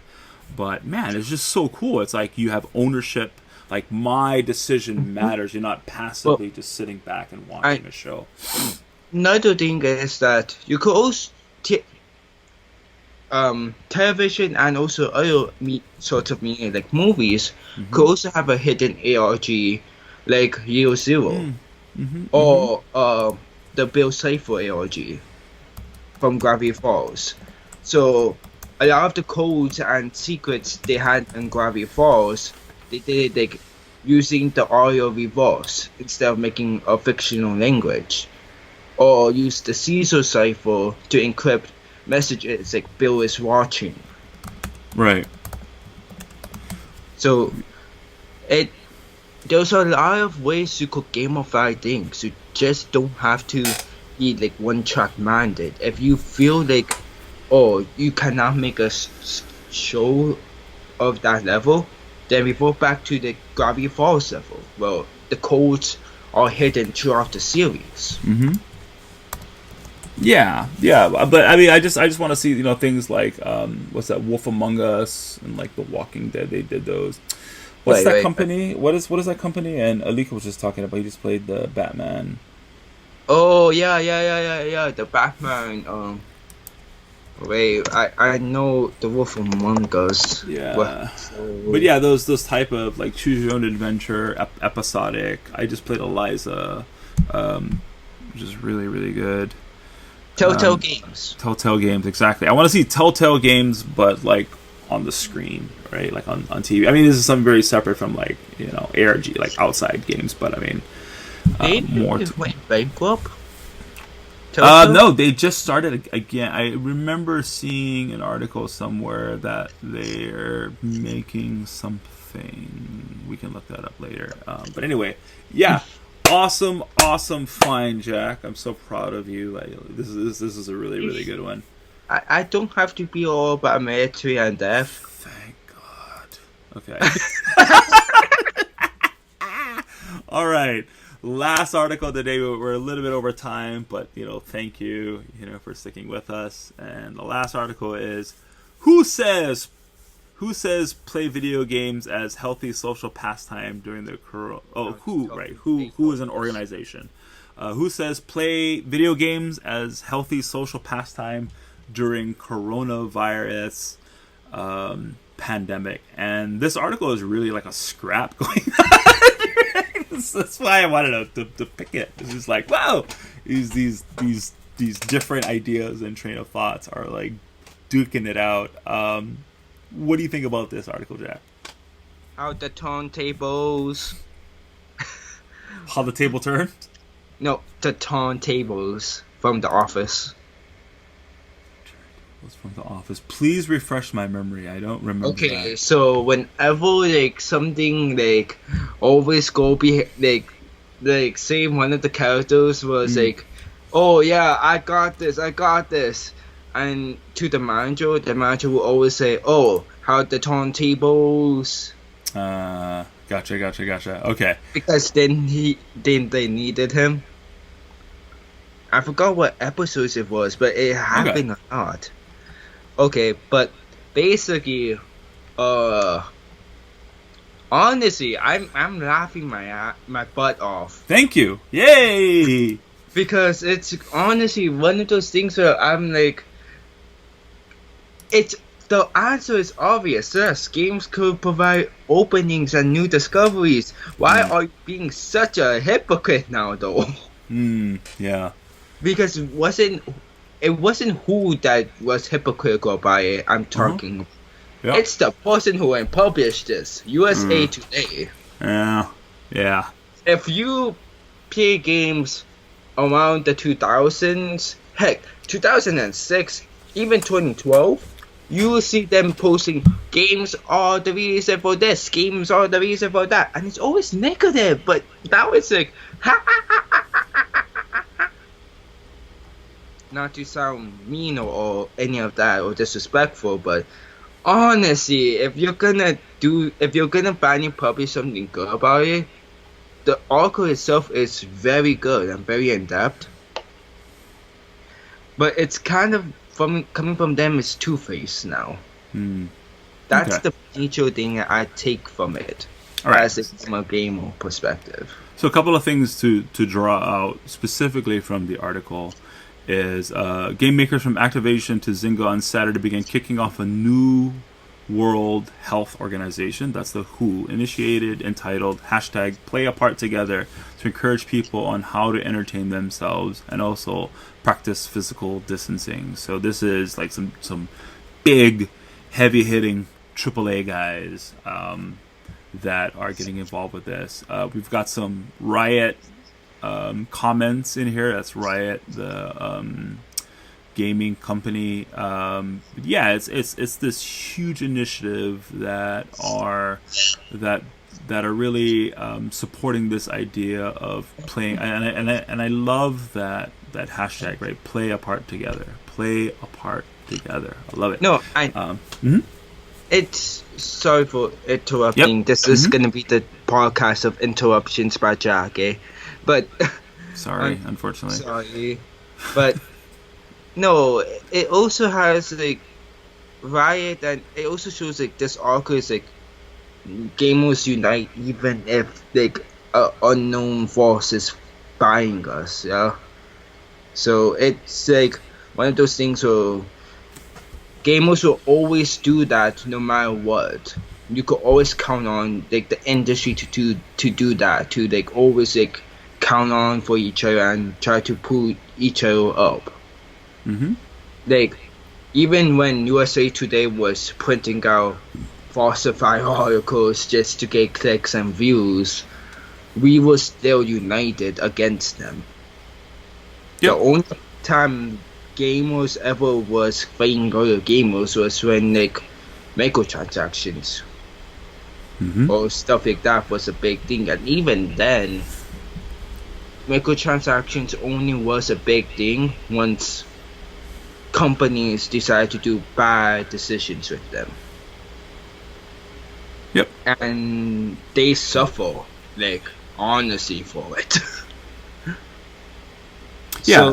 But man, it's just so cool. It's like you have ownership. Like, my decision matters. You're not passively just sitting back and watching a show. Another thing is that you could also television and also other sorts of media like movies could also have a hidden ARG like Year Zero or the Bill Cipher ARG from Gravity Falls. So a lot of the codes and secrets they had in Gravity Falls, they did it like using the audio reverse instead of making a fictional language, or use the Caesar cipher to encrypt messages like Bill is watching. Right. So there's a lot of ways you could gamify things. You just don't have to be like one track minded. If you feel like you cannot make a show of that level, then we go back to the Gravity Falls level. Well, the codes are hidden throughout the series. Yeah, but I mean, I just want to see things like what's that, Wolf Among Us and like The Walking Dead. They did those. What's that company? What is that company? And Alika was just talking about. He just played the Batman. Oh yeah. The Batman. Wait, I know the Wolf Among Us. Yeah. But yeah, those type of like choose your own adventure episodic. I just played Eliza, which is really, really good. Telltale Games. Telltale Games, exactly. I want to see Telltale Games, but like on the screen, right? Like on TV. I mean, this is something very separate from like ARG, like outside games. But I mean, more. Went bankrupt. No, they just started again. I remember seeing an article somewhere that they're making something. We can look that up later. But anyway, yeah. Awesome find, Jack. I'm so proud of you. This is a really, really good one. I don't have to be all about military and death. Thank God. Okay. All right. Last article of the day. We're a little bit over time, but thank you, for sticking with us. And the last article is who says play video games as healthy social pastime during the corona? Who is an organization? Who says play video games as healthy social pastime during coronavirus pandemic? And this article is really like a scrap going on. That's why I wanted to pick it. It's just like, wow, these different ideas and train of thoughts are like duking it out. What do you think about this article, Jack? How the turntables. How the table turned? No, the turntables from The Office. From The Office. Please refresh my memory. I don't remember. Okay, that. So whenever like something like always go be like say one of the characters was like, oh yeah, I got this, and to the manager will always say, oh, how the turntables. Gotcha. Okay. Because then they needed him. I forgot what episodes it was, but it happened a lot. Okay, but basically, on Honestly, I'm laughing my butt off Thank you. Yay! because it's honestly one of those things where I'm like, it's the answer is obvious. Yes, games could provide openings and new discoveries. Why are you being such a hypocrite now, though? Yeah. Because it wasn't who that was hypocritical about it. I'm talking. Yeah. It's the person who had published this, USA Today. Yeah. If you play games around the 2000s, heck, 2006, even 2012, you will see them posting games are the reason for this, games are the reason for that, and it's always negative. But now it's like, not to sound mean or any of that or disrespectful, but honestly, if you're gonna finally publish something good about it, the article itself is very good and very in depth. But it's kind of coming from them is two-faced now. That's the major thing I take from it, from a gamer perspective. So a couple of things to draw out specifically from the article is game makers from Activation to Zynga on Saturday began kicking off a new World Health Organization, that's the WHO, initiated entitled #PlayApartTogether to encourage people on how to entertain themselves and also practice physical distancing. So this is like some big, heavy-hitting AAA guys that are getting involved with this. We've got some Riot comments in here. That's Riot, the gaming company. It's this huge initiative that are really supporting this idea of playing, and I love that hashtag, right? Play apart together. Play apart together. I love it. No, it's sorry for interrupting. Yep. This is gonna be the podcast of interruptions by Jack, but sorry, unfortunately. Sorry, but. No, it also has like Riot, and it also shows like this article is like gamers unite even if like an unknown force is buying us, yeah. So it's like one of those things where gamers will always do that no matter what. You could always count on like the industry to do that, to like always like count on for each other and try to pull each other up. Like, even when USA Today was printing out falsified articles just to get clicks and views, we were still united against them. Yep. The only time gamers ever was fighting other gamers was when like microtransactions or stuff like that was a big thing, and even then, microtransactions only was a big thing once companies decide to do bad decisions with them. Yep. And they suffer, like, honestly, for it. Yeah.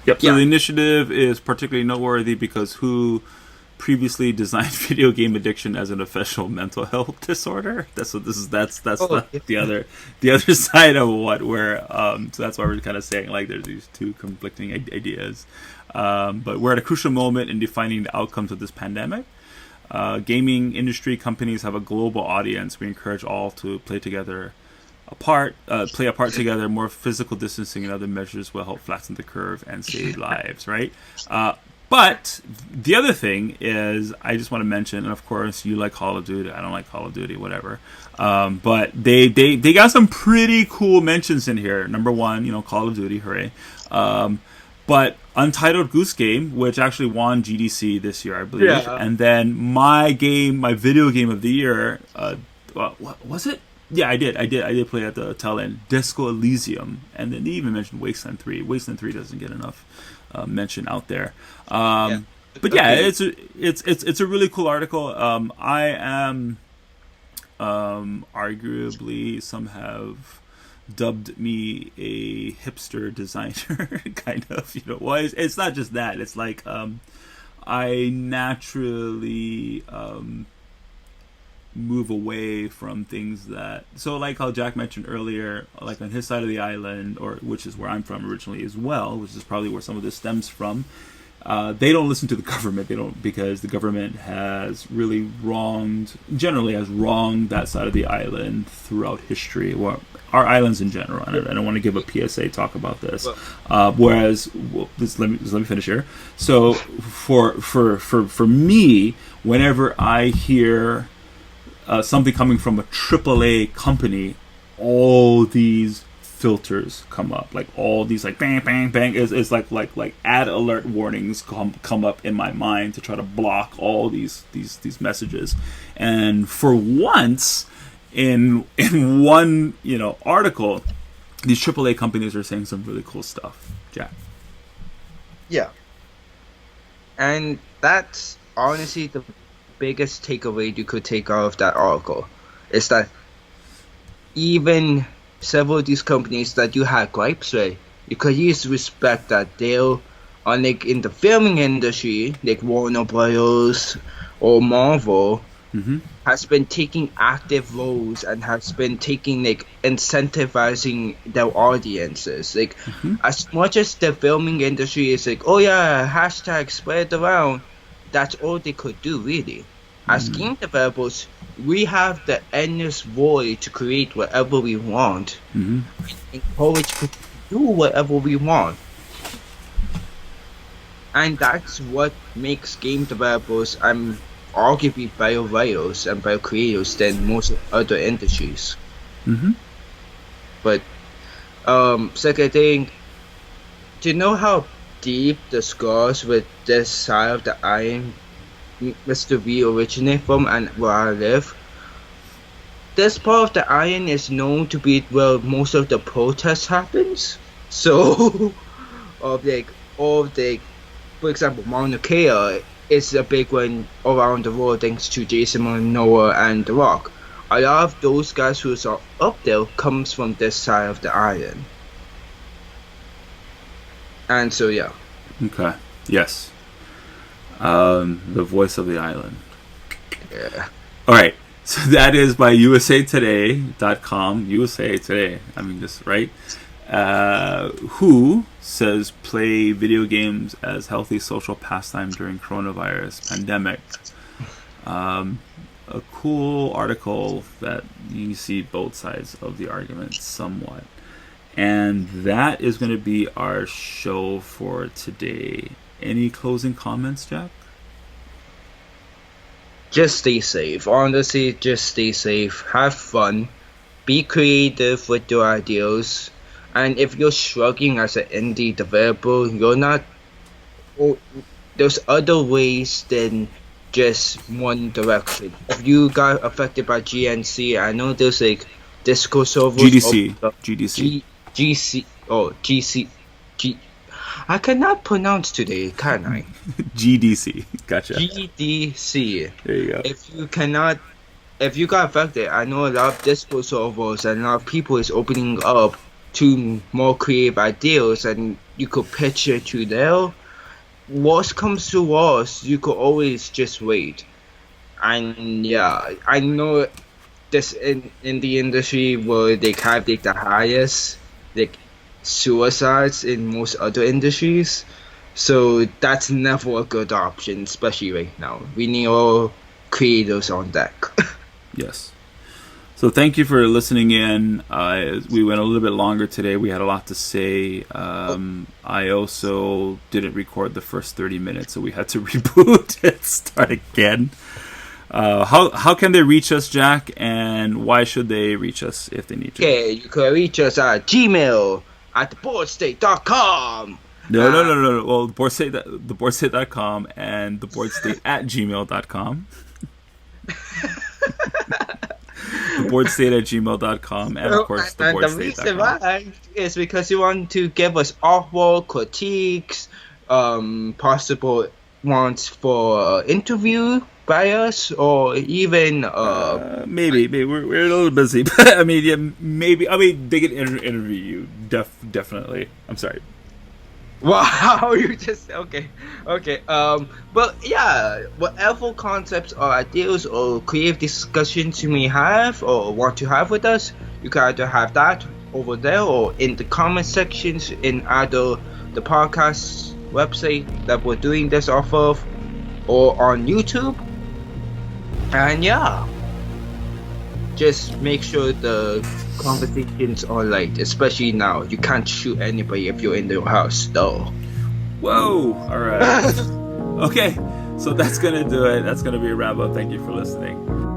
Yep. So the initiative is particularly noteworthy because WHO previously designed video game addiction as an official mental health disorder. That's the other side of so that's why we're kind of saying like there's these two conflicting ideas. But we're at a crucial moment in defining the outcomes of this pandemic. Gaming industry companies have a global audience. We encourage all to play apart together. More physical distancing and other measures will help flatten the curve and save lives, right? But the other thing is, I just want to mention, and of course you like Call of Duty, I don't like Call of Duty, whatever. But they got some pretty cool mentions in here. Number one, Call of Duty, hooray. But Untitled Goose Game, which actually won GDC this year, I believe. Yeah. And then my video game of the year, what was it? Yeah, I did play at the tail end, Disco Elysium. And then they even mentioned Wasteland 3. Wasteland 3 doesn't get enough mention out there. But yeah, it's a really cool article. I am arguably, some have dubbed me a hipster designer, kind of. Well, it's not just that. It's like I naturally move away from things that, so like how Jack mentioned earlier, like on his side of the island, or which is where I'm from originally as well, which is probably where some of this stems from. They don't listen to the government. They don't, because the government has really generally has wronged that side of the island throughout history, or our islands in general. And I don't want to give a PSA talk about this. Whereas, let me finish here. So for me, whenever I hear something coming from a AAA company, all these filters come up, like all these like bang bang bang is like ad alert warnings come up in my mind to try to block all these messages. And for once in one article, these AAA companies are saying some really cool stuff. Jack. Yeah, and that's honestly the biggest takeaway you could take out of that article, is that even several of these companies that you had gripes with, you could use respect that they'll, unlike in the filming industry, like Warner Bros. Or Marvel, has been taking active roles and has been taking, like, incentivizing their audiences. Like, as much as the filming industry is like, oh yeah, hashtag spread around, that's all they could do, really. As game developers, we have the endless void to create whatever we want. Encourage people to do whatever we want. And that's what makes game developers arguably better writers and better creators than most other industries. But, second thing, do you know how deep the scars with this side of the island Mr. V originate from and where I live? This part of the island is known to be where most of the protest happens. So, for example, Mauna Kea is a big one around the world thanks to Jason Momoa and The Rock. A lot of those guys who are up there comes from this side of the island. And so, yeah. Okay. Yes. The voice of the island. Yeah. All right. So that is by usatoday.com. USA Today. I mean, just right. Who says play video games as healthy social pastime during coronavirus pandemic? A cool article that you see both sides of the argument somewhat. And that is going to be our show for today. Any closing comments, Jack? Just stay safe. Honestly, just stay safe. Have fun. Be creative with your ideas. And if you're struggling as an indie developer, there's other ways than just one direction. If you got affected by GNC, I know there's like Discord servers. GC. I cannot pronounce today, can I? GDC. Gotcha. GDC. There you go. If you got affected, I know a lot of Discord servers and a lot of people is opening up to more creative ideas, and you could pitch it to there. Worst comes to worst, you could always just wait. And yeah, I know this in the industry where they have like the highest like suicides in most other industries, so that's never a good option, especially right now. We need all creators on deck. Yes. So thank you for listening in. We went a little bit longer today. We had a lot to say. I also didn't record the first 30 minutes, so we had to reboot and start again. How can they reach us, Jack? And why should they reach us if they need to? Okay, you can reach us at Gmail at theboardstate.com. No. Well, theboardstate.com and theboardstate at gmail.com. theboardstate@gmail.com, and of course and the reason why is because you want to give us artwork, critiques, possible wants for interview by us, or even maybe we're a little busy, but I mean, yeah, maybe. I mean, they can interview you definitely. I'm sorry. Wow, you just okay. But yeah, whatever concepts or ideas or creative discussions you may have or want to have with us, you can either have that over there or in the comment sections in either the podcast website that we're doing this off of, or on YouTube. And yeah, just make sure the conversations are light, especially now. You can't shoot anybody if you're in your house, though. Whoa! All right. Okay, so that's gonna do it. That's gonna be a wrap up. Thank you for listening.